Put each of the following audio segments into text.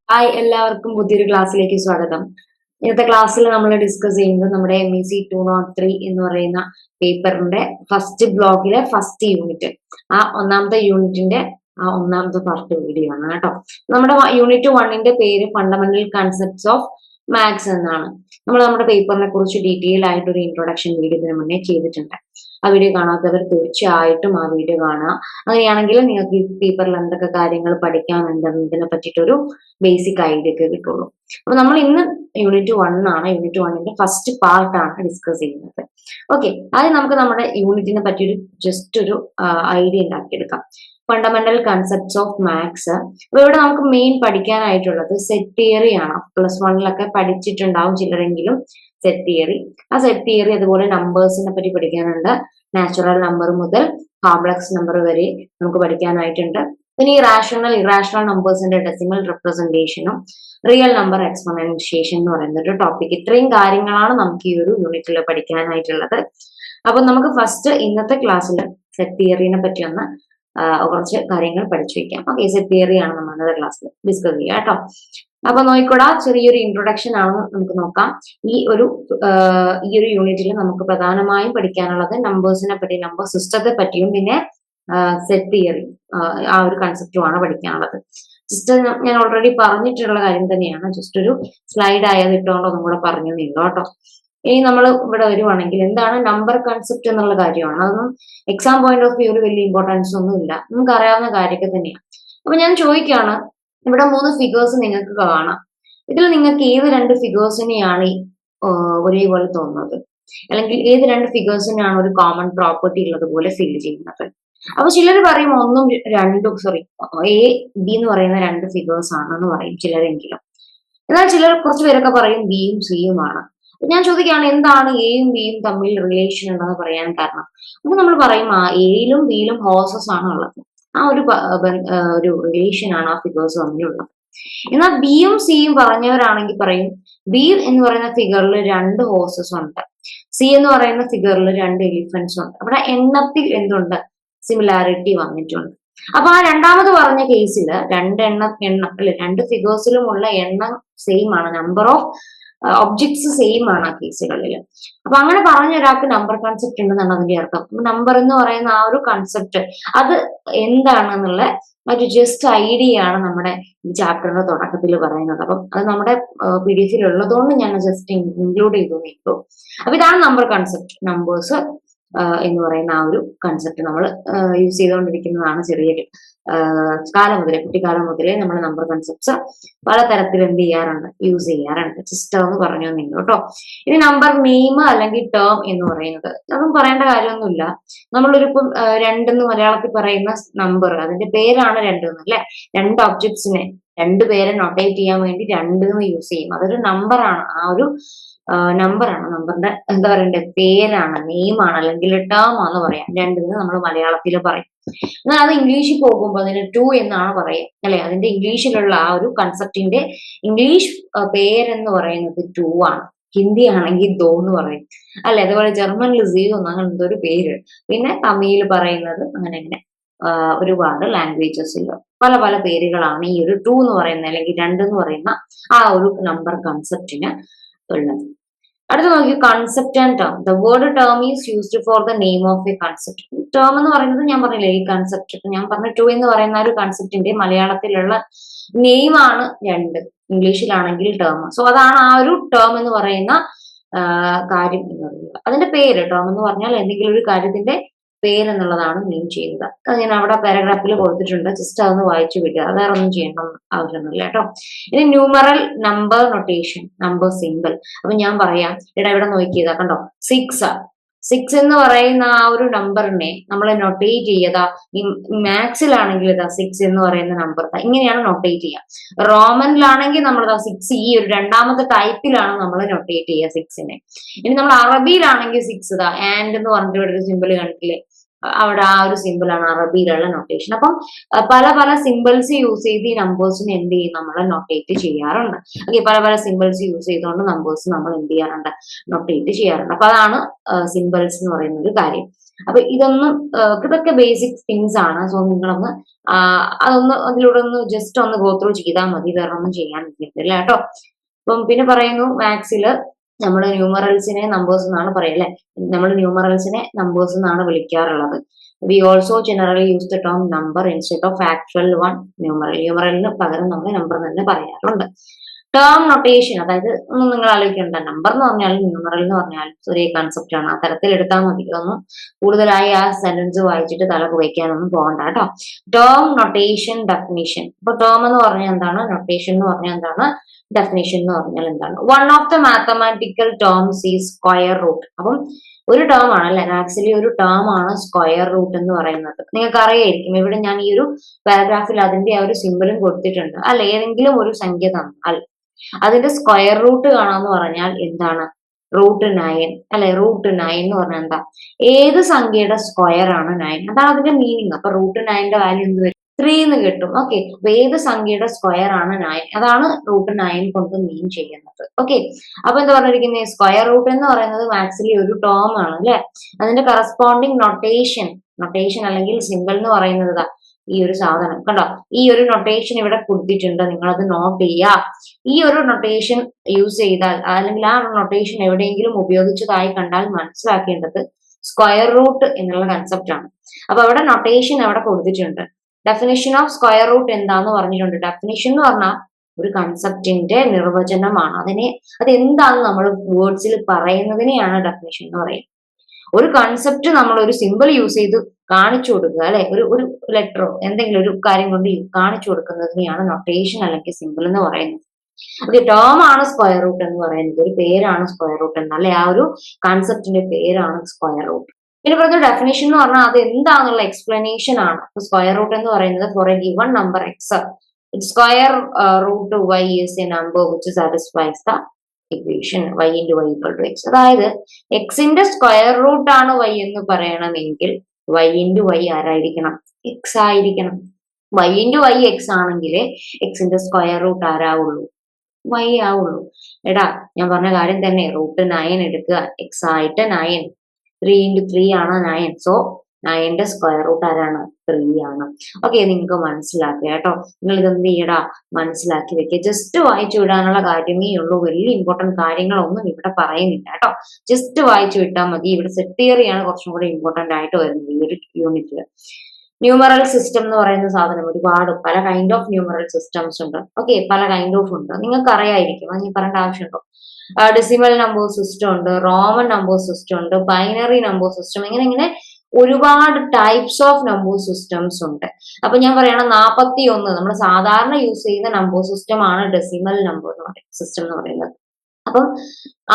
Hi, എല്ലാവർക്കും പുതിയൊരു ക്ലാസ്സിലേക്ക് സ്വാഗതം. ഇന്നത്തെ ക്ലാസ്സിൽ നമ്മൾ ഡിസ്കസ് ചെയ്യുന്നത് നമ്മുടെ MEC 203 എന്ന് പറയുന്ന പേപ്പറിന്റെ ഫസ്റ്റ് ബ്ലോക്കിലെ ഫസ്റ്റ് യൂണിറ്റ്, ആ ഒന്നാമത്തെ യൂണിറ്റിന്റെ ഒന്നാമത്തെ പാർട്ട് വീഡിയോ ആണ് കേട്ടോ. നമ്മുടെ യൂണിറ്റ് 1ന്റെ പേര് ഫണ്ടമെന്റൽ കൺസെപ്റ്റ്സ് ഓഫ് മാത്സ് എന്നാണ്. നമ്മൾ നമ്മുടെ പേപ്പറിനെ കുറിച്ച് ഡീറ്റെയിൽ ആയിട്ട് ഒരു ഇൻട്രൊഡക്ഷൻ വീഡിയോ ഇതിനു മുന്നേ ചെയ്തിട്ടുണ്ട്. ആ വീഡിയോ കാണാത്തവർ തീർച്ചയായിട്ടും ആ വീഡിയോ കാണുക. അങ്ങനെയാണെങ്കിൽ നിങ്ങൾക്ക് ഈ പേപ്പറിൽ എന്തൊക്കെ കാര്യങ്ങൾ പഠിക്കാനുണ്ടെന്നതിനെ പറ്റിയിട്ടൊരു ബേസിക് ഐഡിയ ഒക്കെ കിട്ടുള്ളൂ. അപ്പൊ നമ്മൾ ഇന്ന് യൂണിറ്റ് 1 ആണ്, യൂണിറ്റ് 1ന്റെ ഫസ്റ്റ് പാർട്ടാണ് ഡിസ്കസ് ചെയ്യുന്നത്. ഓക്കെ, ആദ്യം നമുക്ക് നമ്മുടെ യൂണിറ്റിനെ പറ്റിയൊരു ജസ്റ്റ് ഒരു ഐഡിയ ഉണ്ടാക്കിയെടുക്കാം. Fundamental concepts of maths. അപ്പൊ ഇവിടെ നമുക്ക് മെയിൻ പഠിക്കാനായിട്ടുള്ളത് സെറ്റ് തിയറി ആണ്. +1 പഠിച്ചിട്ടുണ്ടാവും ചിലരെങ്കിലും സെറ്റ് തിയറി. ആ സെറ്റ് തിയറി അതുപോലെ നമ്പേഴ്സിനെ പറ്റി പഠിക്കാനുണ്ട്. നാച്ചുറൽ നമ്പർ മുതൽ കോംപ്ലക്സ് നമ്പർ വരെ നമുക്ക് പഠിക്കാനായിട്ടുണ്ട്. പിന്നെ ഈ റാഷണൽ ഇറാഷണൽ നമ്പേഴ്സിന്റെ ഡെസിമൽ റെപ്രസെന്റേഷനും റിയൽ നമ്പർ എക്സ്പോണൻഷിയേഷൻ എന്ന് പറയുന്ന ഒരു ടോപ്പിക്. ഇത്രയും കാര്യങ്ങളാണ് നമുക്ക് ഈ ഒരു യൂണിറ്റിൽ പഠിക്കാനായിട്ടുള്ളത്. അപ്പൊ നമുക്ക് ഫസ്റ്റ് ഇന്നത്തെ ക്ലാസ്സിൽ സെറ്റ് തിയറിനെ പറ്റി ഒന്ന് കുറച്ച് കാര്യങ്ങൾ പഠിച്ചു വെക്കാം. ഓക്കെ, സെറ്റ് തിയറി ആണ് നമ്മൾ ഇന്നത്തെ ക്ലാസ്സിൽ ഡിസ്കസ് ചെയ്യുക കേട്ടോ. അപ്പൊ നോക്കിക്കൂടാ, ചെറിയൊരു ഇൻട്രൊഡക്ഷൻ ആണ് നമുക്ക് നോക്കാം. ഈ ഒരു യൂണിറ്റിൽ നമുക്ക് പ്രധാനമായും പഠിക്കാനുള്ളത് നമ്പേഴ്സിനെ പറ്റി, നമ്പർ സിസ്റ്റത്തെ പറ്റിയും പിന്നെ സെറ്റ് തിയറി ആ ഒരു കൺസെപ്റ്റുമാണ് പഠിക്കാനുള്ളത്. ജസ്റ്റ് ഞാൻ ഓൾറെഡി പറഞ്ഞിട്ടുള്ള കാര്യം തന്നെയാണ്, ജസ്റ്റ് ഒരു സ്ലൈഡ് ആയത് ഇട്ടുകൊണ്ട് ഒന്നും കൂടെ പറഞ്ഞു നീണ്ടോ കേട്ടോ. ഇനി നമ്മൾ ഇവിടെ വരുവാണെങ്കിൽ എന്താണ് നമ്പർ കൺസെപ്റ്റ് എന്നുള്ള കാര്യമാണ്. അതൊന്നും എക്സാം പോയിന്റ് ഓഫ് വ്യൂ വലിയ ഇമ്പോർട്ടൻസ് ഒന്നും ഇല്ല, നമുക്ക് അറിയാവുന്ന കാര്യമൊക്കെ തന്നെയാണ്. അപ്പൊ ഞാൻ ചോദിക്കുകയാണ്, ഇവിടെ 3 ഫിഗേഴ്സ് നിങ്ങൾക്ക് കാണാം. ഇതിൽ നിങ്ങൾക്ക് ഏത് 2 ഫിഗേഴ്സിനെയാണ് ഒരേപോലെ തോന്നുന്നത്, അല്ലെങ്കിൽ ഏത് 2 ഫിഗേഴ്സിനാണ് ഒരു കോമൺ പ്രോപ്പർട്ടി ഉള്ളതുപോലെ ഫീൽ ചെയ്യുന്നത്? അപ്പൊ ചിലർ പറയും A, B എന്ന് പറയുന്ന 2 ഫിഗേഴ്സ് ആണെന്ന് പറയും ചിലരെങ്കിലും. എന്നാൽ കുറച്ച് പേരൊക്കെ പറയും ബിയും സിയും ആണ്. ഞാൻ ചോദിക്കുകയാണ്, എന്താണ് എയും ബിയും തമ്മിൽ റിലേഷൻ ഉണ്ടെന്ന് പറയാൻ കാരണം? അപ്പൊ നമ്മൾ പറയും എയിലും ബിയിലും ഹോഴ്സസ് ആണ് ഉള്ളത്. ആ ഒരു റിലേഷൻ ആണ് ആ ഫിഗേഴ്സ് തമ്മിലുള്ളത്. എന്നാൽ ബിയും സിയും പറഞ്ഞവരാണെങ്കിൽ പറയും ബി എന്ന് പറയുന്ന ഫിഗറിൽ 2 ഹോഴ്സസ് ഉണ്ട്, സി എന്ന് പറയുന്ന ഫിഗറിൽ 2 എലിഫന്റ്സ് ഉണ്ട്. അവിടെ എണ്ണത്തിൽ എന്തുണ്ട്? സിമിലാരിറ്റി വന്നിട്ടുണ്ട്. അപ്പൊ ആ രണ്ടാമത് പറഞ്ഞ കേസിൽ 2 ഫിഗേഴ്സിലുമുള്ള എണ്ണം സെയിം ആണ്, നമ്പർ ഓഫ് ഒബ്ജക്ട്സ് സെയിം ആണ് ആ കേസുകളിൽ. അപ്പൊ അങ്ങനെ പറഞ്ഞ ഒരാൾക്ക് നമ്പർ കൺസെപ്റ്റ് ഉണ്ടെന്നാണ് അതിന്റെ അർത്ഥം. നമ്പർ എന്ന് പറയുന്ന ആ ഒരു കൺസെപ്റ്റ് അത് എന്താണെന്നുള്ള ഒരു ജസ്റ്റ് ഐഡിയ ആണ് നമ്മുടെ ഈ ചാപ്റ്ററിന്റെ തുടക്കത്തിൽ പറയുന്നത്. അപ്പം അത് നമ്മുടെ PDF ഉള്ളതുകൊണ്ട് ഞാൻ ജസ്റ്റ് ഇൻക്ലൂഡ് ചെയ്തു. അപ്പൊ ഇതാണ് നമ്പർ കൺസെപ്റ്റ്. നമ്പേഴ്സ് എന്ന് പറയുന്ന ആ ഒരു കൺസെപ്റ്റ് നമ്മൾ യൂസ് ചെയ്തുകൊണ്ടിരിക്കുന്നതാണ്. ചെറിയൊരു കുട്ടിക്കാലം മുതലേ നമ്മൾ നമ്പർ കൺസെപ്റ്റ്സ് പലതരത്തിൽ യൂസ് ചെയ്യാറുണ്ട്. ജസ്റ്റ് ഒന്ന് പറഞ്ഞു തന്നില്ല കേട്ടോ. ഇനി നമ്പർ നെയിം അല്ലെങ്കിൽ ടേം എന്ന് പറയുന്നത് അതും പറയേണ്ട കാര്യമൊന്നുമില്ല. നമ്മളൊരിപ്പം 2 എന്ന് മലയാളത്തിൽ പറയുന്ന നമ്പർ, അതിന്റെ പേരാണ് 2 അല്ലെ. 2 ഒബ്ജക്ട്സിനെ 2 പേരെ നൊട്ടേറ്റ് ചെയ്യാൻ വേണ്ടി 2 എന്ന് യൂസ് ചെയ്യും. അതൊരു നമ്പറാണ്. ആ ഒരു നമ്പറാണ്, നമ്പറിന്റെ എന്താ പറയണ്ടേ, പേരാണ്, നെയിമാണ്, അല്ലെങ്കിൽ ടേം ആണെന്ന് പറയാം. 2 നമ്മൾ മലയാളത്തിൽ പറയും. എന്നാൽ അത് ഇംഗ്ലീഷിൽ പോകുമ്പോൾ അതിന് 2 എന്നാണ് പറയുക അല്ലെ. അതിന്റെ ഇംഗ്ലീഷിലുള്ള ആ ഒരു കൺസെപ്റ്റിന്റെ ഇംഗ്ലീഷ് പേരെന്ന് പറയുന്നത് 2 ആണ്. ഹിന്ദി ആണെങ്കിൽ ദോ എന്ന് പറയും അല്ലെ. അതുപോലെ ജർമ്മനിൽ സീറോ അങ്ങനെ എന്തൊരു പേര്. പിന്നെ തമിഴിൽ പറയുന്നത് അങ്ങനെ ഒരുപാട് ലാംഗ്വേജസിൽ പല പല പേരുകളാണ് ഈ ഒരു 2 എന്ന് പറയുന്ന അല്ലെങ്കിൽ 2 എന്ന് പറയുന്ന ആ ഒരു നമ്പർ കൺസെപ്റ്റിന് ഉള്ളത്. അടുത്ത നോക്കി, concept and term. The word term is used for the name of A concept. Term എന്ന് പറയുന്നത് ഞാൻ പറഞ്ഞില്ലേ, ഈ കൺസെപ്റ്റ്. ഞാൻ പറഞ്ഞ 2 എന്ന് പറയുന്ന ഒരു കൺസെപ്റ്റിന്റെ മലയാളത്തിലുള്ള നെയിം ആണ് 2, ഇംഗ്ലീഷിലാണെങ്കിൽ ടേം. സോ അതാണ് ആ ഒരു ടേം എന്ന് പറയുന്ന കാര്യം എന്ന് പറയുന്നത്. അതിന്റെ പേര്, ടേം എന്ന് പറഞ്ഞാൽ എന്തെങ്കിലും ഒരു കാര്യത്തിന്റെ പേരെന്നുള്ളതാണ് മീൻ ചെയ്യുന്നത്. അത് ഞാൻ അവിടെ പാരഗ്രാഫിൽ കൊടുത്തിട്ടുണ്ട്, ജസ്റ്റ് അതൊന്ന് വായിച്ചു വിടുക, വേറെ ഒന്നും ചെയ്യേണ്ട ആവശ്യമൊന്നുമില്ല കേട്ടോ. ഇനി numeral number notation, number simple. അപ്പൊ ഞാൻ പറയാം, ഇവിടെ നോക്കിയതാ കണ്ടോ, 6 എന്ന് പറയുന്ന ആ ഒരു നമ്പറിനെ നമ്മൾ നൊട്ടേറ്റ് ചെയ്യതാ. ഈ മാത്സിലാണെങ്കിൽ ഇതാ 6 എന്ന് പറയുന്ന നമ്പർ ഇങ്ങനെയാണ് നൊട്ടേറ്റ് ചെയ്യുക. റോമനിലാണെങ്കിൽ നമ്മളിതാ 6 ഈ ഒരു രണ്ടാമത്തെ ടൈപ്പിലാണ് നമ്മൾ നൊട്ടേറ്റ് ചെയ്യുക 6നെ. ഇനി നമ്മൾ അറബിയിലാണെങ്കിൽ 6 ഇതാ ആൻഡ് എന്ന് പറഞ്ഞിട്ട് ഇവിടെ ഒരു സിമ്പിൾ കണ്ടില്ലേ, അവിടെ ആ ഒരു സിമ്പിൾ ആണ് അറബിയിലുള്ള നൊട്ടേഷൻ. അപ്പം പല പല സിമ്പിൾസ് യൂസ് ചെയ്ത് ഈ നമ്പേഴ്സിന് എന്ത് ചെയ്യും, നമ്മൾ നൊട്ടേറ്റ് ചെയ്യാറുണ്ട്. ഓക്കെ, പല പല സിമ്പിൾസ് യൂസ് ചെയ്തുകൊണ്ട് നമ്പേഴ്സ് നമ്മൾ എന്ത് ചെയ്യാറുണ്ട്, നൊട്ടേറ്റ് ചെയ്യാറുണ്ട്. അപ്പൊ അതാണ് സിമ്പിൾസ് എന്ന് പറയുന്ന ഒരു കാര്യം. അപ്പൊ ഇതൊക്കെ ബേസിക് തിങ്സ് ആണ്. സോ നിങ്ങളൊന്ന് അതൊന്ന് അതിലൂടെ ഒന്ന് ജസ്റ്റ് ഒന്ന് ഗോ ത്രൂ ചെയ്താൽ മതി, വേറെ ഒന്നും ചെയ്യാൻ പറ്റില്ല കേട്ടോ. അപ്പം പിന്നെ പറയുന്നു മാത്സില് നമ്മൾ ന്യൂമറൽസിനെ നമ്പേഴ്സ് എന്നാണ് പറയല്ലേ, നമ്മൾ ന്യൂമറൽസിനെ നമ്പേഴ്സ് എന്നാണ് വിളിക്കാറുള്ളത്. We also generally use the term number instead of actual one numeral. ന്യൂമറലിന് പകരം നമ്മൾ നമ്പർ തന്നെ പറയാറുണ്ട്. ടേം നൊട്ടേഷൻ, അതായത് ഒന്നും നിങ്ങൾ ആലോചിക്കേണ്ട, നമ്പർ എന്ന് പറഞ്ഞാലും ന്യൂമറൽ എന്ന് പറഞ്ഞാലും ഒരേ കൺസെപ്റ്റ് ആണ്. ആ തരത്തിൽ എടുത്താൽ മതി. ഇതൊന്നും കൂടുതലായി ആ സെന്റൻസ് വായിച്ചിട്ട് തല പുകയ്ക്കാനൊന്നും പോകണ്ട കേട്ടോ. Term notation definition. ഇപ്പൊ ടേം എന്ന് പറഞ്ഞാൽ എന്താണ്, നൊട്ടേഷൻ എന്ന് പറഞ്ഞാൽ എന്താണ്, ഡെഫിനിഷൻ എന്ന് പറഞ്ഞാൽ എന്താണ്. One of the mathematical terms ഈ സ്ക്വയർ റൂട്ട്. അപ്പം ഒരു ടേം ആണ് അല്ലെ, ആക്ച്വലി ഒരു ടേം ആണ് സ്ക്വയർ റൂട്ട് എന്ന് പറയുന്നത്. നിങ്ങൾക്ക് അറിയായിരിക്കും, ഇവിടെ ഞാൻ ഈ ഒരു പാരഗ്രാഫിൽ അതിന്റെ ആ ഒരു സിമ്പിളും കൊടുത്തിട്ടുണ്ട് അല്ലെ. ഏതെങ്കിലും ഒരു സംഖ്യ തന്നാൽ അതിന്റെ സ്ക്വയർ റൂട്ട് കാണാന്ന് പറഞ്ഞാൽ എന്താണ്, √9 അല്ലെ. √9 എന്ന് പറഞ്ഞാൽ എന്താ, ഏത് സംഖ്യയുടെ സ്ക്വയർ ആണ് 9, അതാണ് അതിന്റെ മീനിങ്. അപ്പൊ √9ന്റെ വാല്യൂ എന്ത് വരും, 3 എന്ന് കിട്ടും. ഓക്കെ, അപ്പൊ ഏത് സംഖ്യയുടെ സ്ക്വയർ ആണ് 9, അതാണ് √9 കൊണ്ട് മീൻ ചെയ്യുന്നത്. ഓക്കെ, അപ്പൊ എന്താ പറഞ്ഞിരിക്കുന്നത്, സ്ക്വയർ റൂട്ട് എന്ന് പറയുന്നത് ആക്ച്വലി ഒരു ടേം ആണ് അല്ലെ. അതിന്റെ കറസ്പോണ്ടിങ് നൊട്ടേഷൻ അല്ലെങ്കിൽ സിമ്പിൾ എന്ന് പറയുന്നത് ഈ ഒരു സാധനം കണ്ടോ, ഈ ഒരു നൊട്ടേഷൻ ഇവിടെ കൊടുത്തിട്ടുണ്ട്, നിങ്ങളത് നോട്ട് ചെയ്യുക. ഈ ഒരു നൊട്ടേഷൻ യൂസ് ചെയ്താൽ അല്ലെങ്കിൽ ആ നൊട്ടേഷൻ എവിടെയെങ്കിലും ഉപയോഗിച്ചതായി കണ്ടാൽ മനസ്സിലാക്കേണ്ടത് സ്ക്വയർ റൂട്ട് എന്നുള്ള കൺസെപ്റ്റ് ആണ്. അപ്പൊ അവിടെ നൊട്ടേഷൻ അവിടെ കൊടുത്തിട്ടുണ്ട്. ഡെഫിനിഷൻ ഓഫ് സ്ക്വയർ റൂട്ട് എന്താന്ന് പറഞ്ഞിട്ടുണ്ട്. ഡെഫിനിഷൻ എന്ന് പറഞ്ഞാൽ ഒരു കൺസെപ്റ്റിന്റെ നിർവചനമാണ്. അതെന്താന്ന് നമ്മൾ വേർഡ്സിൽ പറയുന്നതിനെയാണ് ഡെഫിനിഷൻ എന്ന് പറയുന്നത്. ഒരു കൺസെപ്റ്റ് നമ്മൾ ഒരു സിമ്പിൾ യൂസ് ചെയ്ത് കാണിച്ചു കൊടുക്കുക അല്ലെ, ഒരു ലെറ്ററോ എന്തെങ്കിലും ഒരു കാര്യം കൊണ്ട് കാണിച്ചു കൊടുക്കുന്നതിനെയാണ് നൊട്ടേഷൻ അല്ലെങ്കിൽ സിമ്പിൾ എന്ന് പറയുന്നത്. ഓക്കെ, ടേം ആണ് സ്ക്വയർ റൂട്ട് എന്ന് പറയുന്നത്, ഒരു പേരാണ് സ്ക്വയർ റൂട്ട് എന്ന്, അല്ലെ ആ ഒരു കൺസെപ്റ്റിന്റെ പേരാണ് സ്ക്വയർ റൂട്ട്. പിന്നെ പറഞ്ഞ ഡെഫിനേഷൻ എന്ന് പറഞ്ഞാൽ അത് എന്താണെന്നുള്ള എക്സ്പ്ലനേഷൻ ആണ്. സ്ക്വയർ റൂട്ട് എന്ന് പറയുന്നത് for a given number X, square root Y is a number which satisfies the equation y into y equal to x. അതായത് എക്സിന്റെ സ്ക്വയർ റൂട്ട് ആണ് y എന്ന് പറയണമെങ്കിൽ y into y ആരായിരിക്കണം, x ആയിരിക്കണം. y into y x ആണെങ്കിൽ എക്സിന്റെ square root ആരാവുള്ളൂ, y ആവുള്ളൂ. എടാ ഞാൻ പറഞ്ഞ കാര്യം തന്നെ, √9 എടുക്കുക, x ആയിട്ട് 9, 3 into 3 ആണ് 9. സോ 9ന്റെ സ്ക്വയർ റൂട്ട് ആരാണ്, 3 ആണ്. ഓക്കെ, നിങ്ങൾക്ക് മനസ്സിലാക്കുക കേട്ടോ. നിങ്ങൾ ഇതെന്ത് ചെയ്യടാ, മനസ്സിലാക്കി വെക്കുക. ജസ്റ്റ് വായിച്ചു വിടാനുള്ള കാര്യമേ ഉള്ളൂ, വലിയ ഇമ്പോർട്ടന്റ് കാര്യങ്ങളൊന്നും ഇവിടെ പറയുന്നില്ല കേട്ടോ. ജസ്റ്റ് വായിച്ചു വിട്ടാൽ മതി. ഇവിടെ സെറ്റ് തിയറിയാണ് കുറച്ചും കൂടെ ഇമ്പോർട്ടന്റ് ആയിട്ട് വരുന്നത് ഈ ഒരു യൂണിറ്റില്. ന്യൂമറൽ സിസ്റ്റം എന്ന് പറയുന്ന സാധനം ഒരുപാട് പല കൈൻഡ് ഓഫ് ന്യൂമറൽ സിസ്റ്റംസ് ഉണ്ട്. ഓക്കെ, പല കൈൻഡ് ഓഫ് ഉണ്ട്, നിങ്ങൾക്ക് അറിയായിരിക്കും, അത് ഞാൻ പറയേണ്ട ആവശ്യമുണ്ടോ. ഡെസിമൽ നമ്പർ സിസ്റ്റം ഉണ്ട്, റോമൻ നമ്പർ സിസ്റ്റം ഉണ്ട്, ബൈനറി നമ്പർ സിസ്റ്റം, ഇങ്ങനെ ഒരുപാട് ടൈപ്സ് ഓഫ് നമ്പർ സിസ്റ്റംസ് ഉണ്ട്. അപ്പൊ ഞാൻ പറയണം 41 നമ്മൾ സാധാരണ യൂസ് ചെയ്യുന്ന നമ്പർ സിസ്റ്റം ആണ് ഡെസിമൽ നമ്പർ സിസ്റ്റം എന്ന് പറയുന്നത്. അപ്പം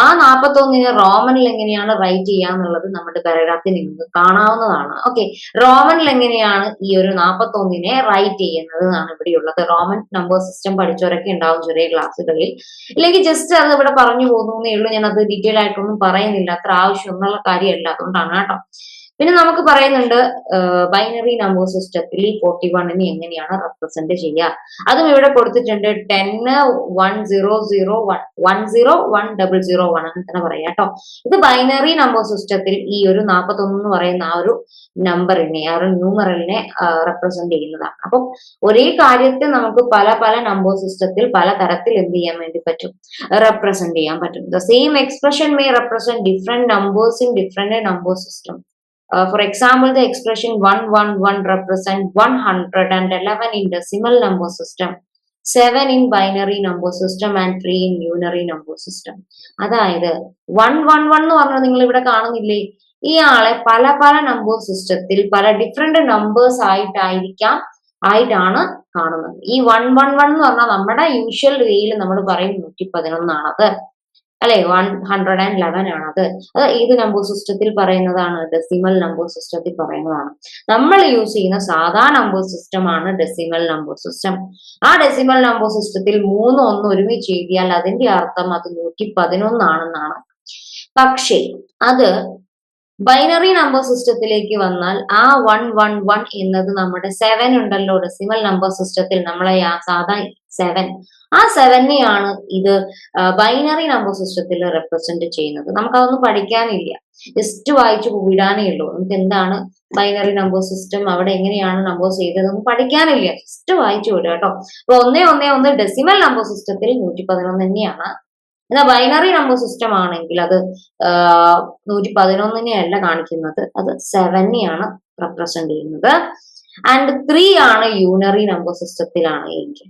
ആ 41നെ റോമനിൽ എങ്ങനെയാണ് റൈറ്റ് ചെയ്യാന്നുള്ളത് നമ്മുടെ പാരഗ്രാഫിൽ നിങ്ങൾക്ക് കാണാവുന്നതാണ്. ഓക്കെ, റോമനിൽ എങ്ങനെയാണ് ഈ ഒരു 41നെ റൈറ്റ് ചെയ്യുന്നത് എന്നാണ് ഇവിടെയുള്ളത്. റോമൻ നമ്പർ സിസ്റ്റം പഠിച്ചവരൊക്കെ ഉണ്ടാവും ചെറിയ ക്ലാസ്സുകളിൽ, ഇല്ലെങ്കിൽ ജസ്റ്റ് അത് ഇവിടെ പറഞ്ഞു പോകുന്നേ ഉള്ളൂ. ഞാൻ അത് ഡീറ്റെയിൽ ആയിട്ടൊന്നും പറയുന്നില്ല, അത്ര ആവശ്യമൊന്നുള്ള കാര്യമല്ല, അതുകൊണ്ടാണ് കേട്ടോ. പിന്നെ നമുക്ക് പറയുന്നുണ്ട് ബൈനറി നമ്പർ സിസ്റ്റത്തിൽ 41നെ എങ്ങനെയാണ് റെപ്രസെന്റ് ചെയ്യുക, അതും ഇവിടെ കൊടുത്തിട്ടുണ്ട്. 10 100 101 അങ്ങനെ തന്നെ പറയാം കേട്ടോ. ഇത് ബൈനറി നമ്പർ സിസ്റ്റത്തിൽ ഈ ഒരു 41 എന്ന് പറയുന്ന ആ ഒരു നമ്പറിനെ, ആ ഒരു ന്യൂമറലിനെ റെപ്രസെന്റ് ചെയ്യുന്നതാണ്. അപ്പം ഒരേ കാര്യത്തെ നമുക്ക് പല പല നമ്പർ സിസ്റ്റത്തിൽ പല തരത്തിൽ എന്ത് ചെയ്യാൻ വേണ്ടി പറ്റും, റെപ്രസെന്റ് ചെയ്യാൻ പറ്റും. The same expression may represent different numbers in different number system. For example, the expression 111 represent 111 in decimal number system, 7 in binary number system and 3 in unary number system. അതായത് 111 എന്ന് പറഞ്ഞാൽ നിങ്ങൾ ഇവിടെ കാണുന്നില്ലേ, ഇയാളെ പല പല നമ്പർ സിസ്റ്റത്തിൽ പല ഡിഫറെന്റ് നമ്പേഴ്സ് ആയിട്ടാണ് കാണുന്നത്. ഈ 111 എന്ന് പറഞ്ഞാൽ നമ്മുടെ യൂഷ്വൽ വേയിൽ നമ്മൾ പറയും 111 ആണത് അല്ലെ, 111 ആണത്. അത് ഏത് നമ്പർ സിസ്റ്റത്തിൽ പറയുന്നതാണ്, ഡെസിമൽ നമ്പർ സിസ്റ്റത്തിൽ പറയുന്നതാണ്. നമ്മൾ യൂസ് ചെയ്യുന്ന സാധാ നമ്പർ സിസ്റ്റം ആണ് ഡെസിമൽ നമ്പർ സിസ്റ്റം. ആ ഡെസിമൽ നമ്പർ സിസ്റ്റത്തിൽ 3 1 ഒരുമിച്ച് എഴുതിയാൽ അതിന്റെ അർത്ഥം അത് 111 ആണെന്നാണ്. പക്ഷേ അത് ബൈനറി നമ്പർ സിസ്റ്റത്തിലേക്ക് വന്നാൽ ആ 111 എന്നത് നമ്മുടെ 7 ഉണ്ടല്ലോ ഡെസിമൽ നമ്പർ സിസ്റ്റത്തിൽ, നമ്മളെ സാധാ 7. ആ 7നെയാണ് ഇത് ബൈനറി നമ്പർ സിസ്റ്റത്തിൽ റെപ്രസെന്റ് ചെയ്യുന്നത്. നമുക്കതൊന്നും പഠിക്കാനില്ല, ജസ്റ്റ് വായിച്ചു വിടാനേ ഉള്ളൂ. നമുക്ക് എന്താണ് ബൈനറി നമ്പർ സിസ്റ്റം, അവിടെ എങ്ങനെയാണ് നമ്പേഴ്സ് ചെയ്തതെന്ന് പഠിക്കാനില്ല, ജസ്റ്റ് വായിച്ചു വിടുക കേട്ടോ. അപ്പൊ 111 ഡെസിമൽ നമ്പർ സിസ്റ്റത്തിൽ 111 തന്നെയാണ്. എന്നാൽ ബൈനറി നമ്പർ സിസ്റ്റം ആണെങ്കിൽ അത് 111 അല്ല കാണിക്കുന്നത്, അത് 7നെയാണ് റെപ്രസെന്റ് ചെയ്യുന്നത്. ആൻഡ് 3 ആണ് യൂണറി നമ്പർ സിസ്റ്റത്തിലാണ് എങ്കിൽ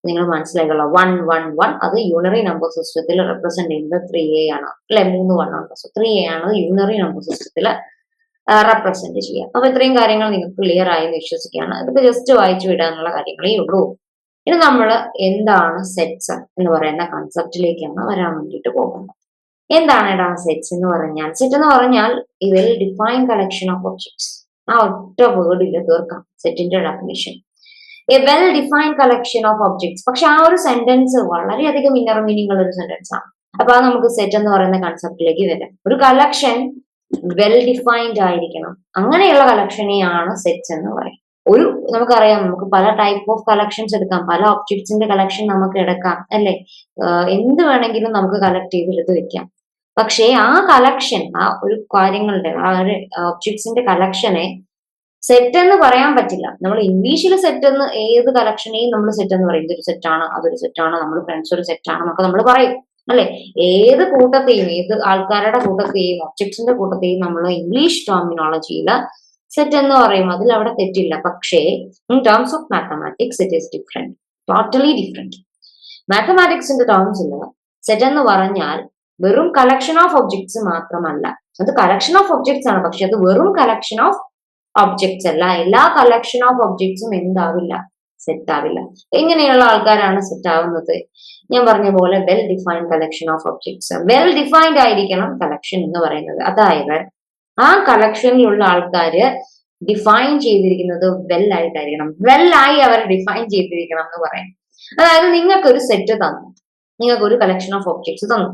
നിങ്ങൾ മനസ്സിലാക്കല്ലോ, 111 അത് യൂണറി നമ്പർ സിസ്റ്റത്തിൽ റെപ്രസെന്റ് ചെയ്യുന്നത് 3A ആണ് അല്ലെ, 3 1 ഉണ്ട്. സോ 3A ആണ് യൂണറി നമ്പർ സിസ്റ്റത്തിൽ റെപ്രസെന്റ് ചെയ്യുക. അപ്പൊ ഇത്രയും കാര്യങ്ങൾ നിങ്ങൾക്ക് ക്ലിയർ ആയി എന്ന് വിശ്വസിക്കുകയാണ്. ഇതൊക്കെ ജസ്റ്റ് വായിച്ചു വിടാനുള്ള കാര്യങ്ങളേ ഉള്ളൂ. ഇനി നമ്മൾ എന്താണ് സെറ്റ്സ് എന്ന് പറയുന്ന കൺസെപ്റ്റിലേക്കാണ് വരാൻ വേണ്ടിയിട്ട് പോകുന്നത്. എന്താണ് ഇടാ സെറ്റ്സ് എന്ന് പറഞ്ഞാൽ? സെറ്റ് എന്ന് പറഞ്ഞാൽ ഈ well define collection of objects. ആ ഒറ്റ വേർഡിൽ തീർക്കാം സെറ്റിന്റെ definition. A well defined collection of objects. പക്ഷെ ആ ഒരു സെന്റൻസ് വളരെയധികം ഇന്നർ മീനിങ് ഉള്ള ഒരു സെന്റൻസ് ആണ്. അപ്പൊ അത് നമുക്ക് സെറ്റ് എന്ന് പറയുന്ന കൺസെപ്റ്റിലേക്ക് വരാം. ഒരു കളക്ഷൻ വെൽ ഡിഫൈൻഡ് ആയിരിക്കണം, അങ്ങനെയുള്ള കളക്ഷനെയാണ് സെറ്റ്സ് എന്ന് പറയും. നമുക്കറിയാം, നമുക്ക് പല ടൈപ്പ് ഓഫ് കളക്ഷൻസ് എടുക്കാം, പല ഒബ്ജക്ട്സിന്റെ കളക്ഷൻ നമുക്ക് എടുക്കാം അല്ലെ, എന്ത് വേണമെങ്കിലും നമുക്ക് കളക്ട് ചെയ്തെടുത്ത് വെക്കാം. പക്ഷേ ആ കളക്ഷൻ, ആ ഒരു കാര്യങ്ങളുടെ, ആ ഒരു ഒബ്ജക്ട്സിന്റെ കളക്ഷനെ സെറ്റ് എന്ന് പറയാൻ പറ്റില്ല. നമ്മൾ ഇംഗ്ലീഷിൽ സെറ്റ് എന്ന് ഏത് കളക്ഷനെയും നമ്മൾ സെറ്റ് എന്ന് പറയും. ഇതൊരു സെറ്റാണ്, അതൊരു സെറ്റാണ്, നമ്മൾ ഫ്രണ്ട്സ് ഒരു സെറ്റാണ് എന്നൊക്കെ നമ്മൾ പറയും അല്ലെ. ഏത് കൂട്ടത്തെയും, ഏത് ആൾക്കാരുടെ കൂട്ടത്തെയും, ഒബ്ജക്ട്സിന്റെ കൂട്ടത്തെയും നമ്മൾ ഇംഗ്ലീഷ് ടെർമിനോളജിയിൽ സെറ്റ് എന്ന് പറയും. അതിൽ അവിടെ തെറ്റില്ല. പക്ഷേ in terms of mathematics it is different, totally different. മാത്തമാറ്റിക്സിന്റെ ടേംസിൽ സെറ്റ് എന്ന് പറഞ്ഞാൽ വെറും കളക്ഷൻ ഓഫ് ഒബ്ജക്ട്സ് മാത്രമല്ല. അത് കളക്ഷൻ ഓഫ് ഒബ്ജക്ട്സ് ആണ്, പക്ഷെ അത് വെറും കളക്ഷൻ ഓഫ് ഒബ്ജക്ട്സ് അല്ല. എല്ലാ കളക്ഷൻ ഓഫ് ഒബ്ജക്ട്സും എന്താവില്ല, സെറ്റ് ആവില്ല. എങ്ങനെയുള്ള ആൾക്കാരാണ് സെറ്റ് ആവുന്നത്? ഞാൻ പറഞ്ഞ പോലെ well defined collection of objects. Well defined ആയിരിക്കണം കളക്ഷൻ എന്ന് പറയുന്നത്. അതായത് ആ കളക്ഷനിലുള്ള ആൾക്കാര് ഡിഫൈൻ ചെയ്തിരിക്കുന്നത് വെൽ ആയിട്ടായിരിക്കണം, വെല്ലായി അവർ ഡിഫൈൻ ചെയ്തിരിക്കണം എന്ന് പറയാം. അതായത് നിങ്ങൾക്ക് ഒരു സെറ്റ് തന്നു, നിങ്ങൾക്ക് ഒരു കളക്ഷൻ ഓഫ് ഒബ്ജക്ട്സ് തന്നു,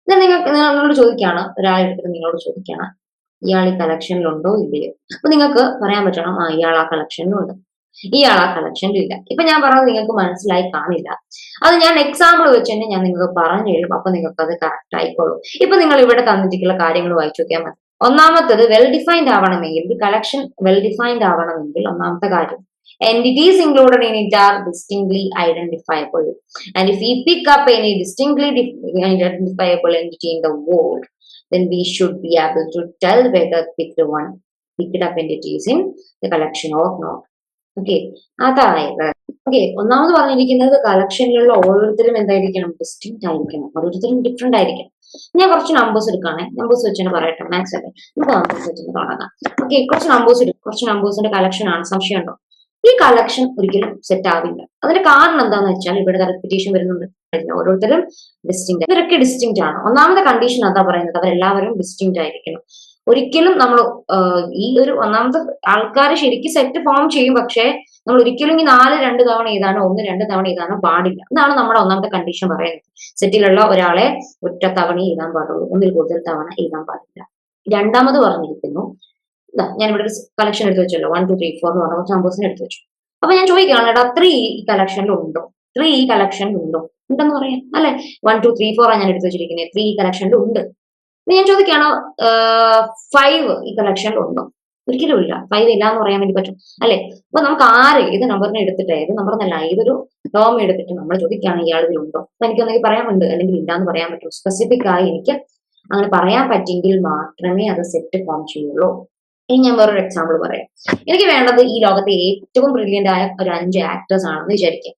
നിങ്ങളോട് ചോദിക്കുകയാണ്, ഒരാളെടുത്തിട്ട് നിങ്ങളോട് ചോദിക്കുകയാണ്, ഇയാൾ ഈ കളക്ഷനിലുണ്ടോ ഇല്ലയോ? അപ്പൊ നിങ്ങൾക്ക് പറയാൻ പറ്റണം, ആ ഇയാൾ ആ കളക്ഷനിലുണ്ട്, ഇയാൾ ആ കളക്ഷനിലില്ല. ഇപ്പൊ ഞാൻ പറഞ്ഞത് നിങ്ങൾക്ക് മനസ്സിലായി കാണില്ല. അത് ഞാൻ എക്സാമ്പിൾ വെച്ച് തന്നെ ഞാൻ നിങ്ങൾക്ക് പറഞ്ഞു തരും, അപ്പൊ നിങ്ങൾക്ക് അത് കറക്റ്റ് ആയിക്കോളും. ഇപ്പൊ നിങ്ങൾ ഇവിടെ തന്നിട്ടുള്ള കാര്യങ്ങൾ വായിച്ചു നോക്കിയാൽ മതി. ഒന്നാമത്തത് വെൽ ഡിഫൈൻഡ് ആവണമെങ്കിൽ, ഒരു കളക്ഷൻ വെൽ ഡിഫൈൻഡ് ആവണമെങ്കിൽ ഒന്നാമത്തെ കാര്യം, entities included in it are distinctly identifiable. And if we pick up any distinctly identifiable entity in the world, then we should be able to tell whether picked up entity is in the collection or not. Okay, അതായത് ഒന്നാമത് പറഞ്ഞിരിക്കുന്നത് കളക്ഷനിലുള്ള ഓരോരുത്തരും എന്തായിരിക്കണം, distinct ആയിരിക്കണം, ഓരോരുത്തരും different ആയിരിക്കണം. ഞാൻ കുറച്ച് നമ്പേഴ്സ് എടുക്കുകയാണെ, നമ്പേഴ്സ് വെച്ചാണ് പറയട്ടെ, മാത്സ് അല്ലേ, നമുക്ക് നമ്പേഴ്സ് വെച്ചൊന്ന് തുടങ്ങാം. കുറച്ച് നമ്പേഴ്സ് എടുക്കും, കുറച്ച് നമ്പേഴ്സിന്റെ കളക്ഷൻ ആണ്, സംശയം ഉണ്ടോ? ഈ കളക്ഷൻ ഒരിക്കലും സെറ്റ് ആവില്ല. അതിന്റെ കാരണം എന്താന്ന് വെച്ചാൽ ഇവിടെ റെപ്പിറ്റേഷൻ വരുന്നുണ്ട്, ഓരോരുത്തരും ഡിസ്റ്റിങ്ക്റ്റ്, ഇവരൊക്കെ ഡിസ്റ്റിങ്ക്റ്റ് ആണ്. ഒന്നാമത്തെ കണ്ടീഷൻ അതാ പറയുന്നത്, അവരെല്ലാവരും ഡിസ്റ്റിങ്ക്റ്റ് ആയിരിക്കണം. ഒരിക്കലും നമ്മൾ ഈ ഒരു ഒന്നാമത്തെ ആൾക്കാർ ശരിക്കും സെറ്റ് ഫോം ചെയ്യും, പക്ഷെ നമ്മൾ ഒരിക്കലും ഈ 4 2 തവണ എഴുതാനോ 1 2 തവണ എഴുതാനോ പാടില്ല. ഇതാണ് നമ്മുടെ ഒന്നാമത്തെ കണ്ടീഷൻ പറയുന്നത്. സെറ്റിലുള്ള ഒരാളെ ഒറ്റ തവണ എഴുതാൻ പാടുള്ളൂ, ഒന്നിൽ കൂടുതൽ തവണ എഴുതാൻ പാടില്ല. രണ്ടാമത് പറഞ്ഞിരിക്കുന്നു, ഞാൻ ഇവിടെ ഒരു കളക്ഷൻ എടുത്ത് വെച്ചല്ലോ, 1 2 3 4 എന്ന് പറഞ്ഞ കുറച്ച് നമ്പേഴ്സിനെ എടുത്ത് വെച്ചു. അപ്പൊ ഞാൻ ചോദിക്കുകയാണ്, എടാ 3 ഈ കളക്ഷനിൽ ഉണ്ടോ? 3 ഈ കളക്ഷനിൽ ഉണ്ടോ? ഉണ്ടെന്ന് പറയാം അല്ലെ. 1 2 3 4 ആണ് ഞാൻ എടുത്ത് വെച്ചിരിക്കുന്നത്, 3 ഈ കളക്ഷനിൽ ഉണ്ട്. ഞാൻ ചോദിക്കുകയാണോ 5 ഈ കളക്ഷനിൽ ഉണ്ടോ? ഒരിക്കലും ഇല്ല, 5 ഇല്ല എന്ന് പറയാൻ വേണ്ടി പറ്റും അല്ലെ. അപ്പൊ നമുക്ക് ഏത് നമ്പറിനെ എടുത്തിട്ട്, ഏത് നമ്പർ എന്നല്ല, ഏതൊരു ടേം എടുത്തിട്ട് നമ്മൾ ചോദിക്കുകയാണ് ഇയാൾ ഇതിലുണ്ടോ, അപ്പൊ എനിക്കൊന്നെങ്കിൽ പറയാനുണ്ട് അല്ലെങ്കിൽ ഇല്ല എന്ന് പറയാൻ പറ്റും. സ്പെസിഫിക് ആയി എനിക്ക് അങ്ങനെ പറയാൻ പറ്റെങ്കിൽ മാത്രമേ അത് സെറ്റ് ഫോം ചെയ്യുള്ളൂ. ഇനി ഞാൻ വേറൊരു എക്സാമ്പിൾ പറയാം. എനിക്ക് വേണ്ടത് ഈ ലോകത്തെ ഏറ്റവും ബ്രില്യന്റ് ആയ ഒരു 5 ആക്ടേഴ്സ് ആണെന്ന് വിചാരിക്കാം.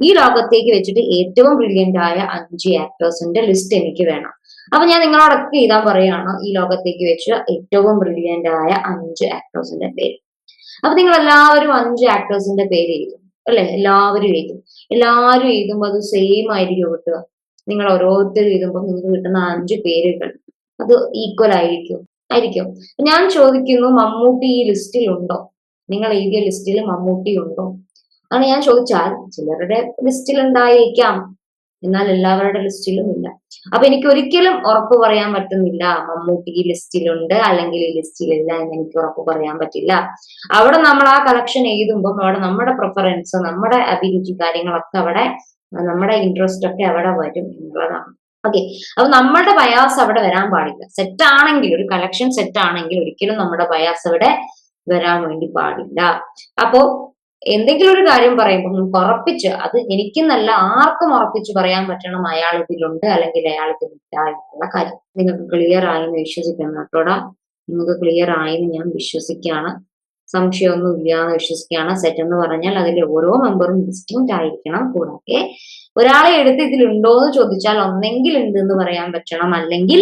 ഈ ലോകത്തേക്ക് വെച്ചിട്ട് ഏറ്റവും ബ്രില്യന്റ് ആയ 5 ആക്ടേഴ്സിന്റെ ലിസ്റ്റ് എനിക്ക് വേണം. അപ്പൊ ഞാൻ നിങ്ങളോടൊക്കെ എഴുതാൻ പറയാണ്, ഈ ലോകത്തേക്ക് വെച്ച് ഏറ്റവും ബ്രില്യന്റ് ആയ 5 ആക്ടേഴ്സിന്റെ പേര്. അപ്പൊ നിങ്ങൾ എല്ലാവരും 5 ആക്ടേഴ്സിന്റെ പേര് എഴുതും അല്ലെ, എല്ലാവരും എഴുതുമ്പോൾ അത് സെയിം ആയിരിക്കും കിട്ടുക. നിങ്ങൾ ഓരോരുത്തരും എഴുതുമ്പോൾ നിങ്ങൾക്ക് കിട്ടുന്ന 5 പേരുകൾ അത് ഈക്വൽ ആയിരിക്കും. ഞാൻ ചോദിക്കുന്നു, മമ്മൂട്ടി ഈ ലിസ്റ്റിൽ ഉണ്ടോ? നിങ്ങൾ എഴുതിയ ലിസ്റ്റിൽ മമ്മൂട്ടി ഉണ്ടോ? അങ്ങനെ ഞാൻ ചോദിച്ചാൽ ചിലരുടെ ലിസ്റ്റിൽ ഉണ്ടായിരിക്കാം, എന്നാൽ എല്ലാവരുടെ ലിസ്റ്റിലും ഇല്ല. അപ്പൊ എനിക്ക് ഒരിക്കലും ഉറപ്പ് പറയാൻ പറ്റുന്നില്ല മമ്മൂട്ടി ഈ ലിസ്റ്റിലുണ്ട് അല്ലെങ്കിൽ ഈ ലിസ്റ്റിലില്ല എന്ന് എനിക്ക് ഉറപ്പ് പറയാൻ പറ്റില്ല. അവിടെ നമ്മൾ ആ കളക്ഷൻ എഴുതുമ്പോൾ അവിടെ നമ്മുടെ പ്രിഫറൻസ്, നമ്മുടെ അഭിരുചി കാര്യങ്ങളൊക്കെ അവിടെ, നമ്മുടെ ഇൻട്രസ്റ്റ് ഒക്കെ അവിടെ വരും എന്നുള്ളതാണ്. ഓക്കെ, അപ്പൊ നമ്മുടെ ബയാസ് അവിടെ വരാൻ പാടില്ല. സെറ്റ് ആണെങ്കിൽ, ഒരു കളക്ഷൻ സെറ്റ് ആണെങ്കിൽ ഒരിക്കലും നമ്മുടെ ബയാസ് അവിടെ വരാൻ വേണ്ടി പാടില്ല. അപ്പോ എന്തെങ്കിലും ഒരു കാര്യം പറയുമ്പോൾ നമുക്ക് ഉറപ്പിച്ച്, അത് എനിക്കെന്നല്ല ആർക്കും ഉറപ്പിച്ച് പറയാൻ പറ്റണം അയാൾ ഇതിലുണ്ട് അല്ലെങ്കിൽ അയാൾ ഇതിലില്ല എന്നുള്ള കാര്യം. നിങ്ങൾക്ക് ക്ലിയർ ആയെന്ന് വിശ്വസിക്കുന്നു കേട്ടോടാ. നിങ്ങൾക്ക് ക്ലിയർ ആയെന്ന് ഞാൻ വിശ്വസിക്കുകയാണ്. സംശയമൊന്നും ഇല്ല എന്ന് വിശ്വസിക്കുകയാണ്. സെറ്റ് എന്ന് പറഞ്ഞാൽ അതിലെ ഓരോ മെമ്പറും ഡിസ്റ്റിങ്ക്റ്റ് ആയിരിക്കണം. കൂടാതെ ഒരാളെ എടുത്ത് ഇതിലുണ്ടോ എന്ന് ചോദിച്ചാൽ ഒന്നെങ്കിൽ ഉണ്ട് എന്ന് പറയാൻ പറ്റണം, അല്ലെങ്കിൽ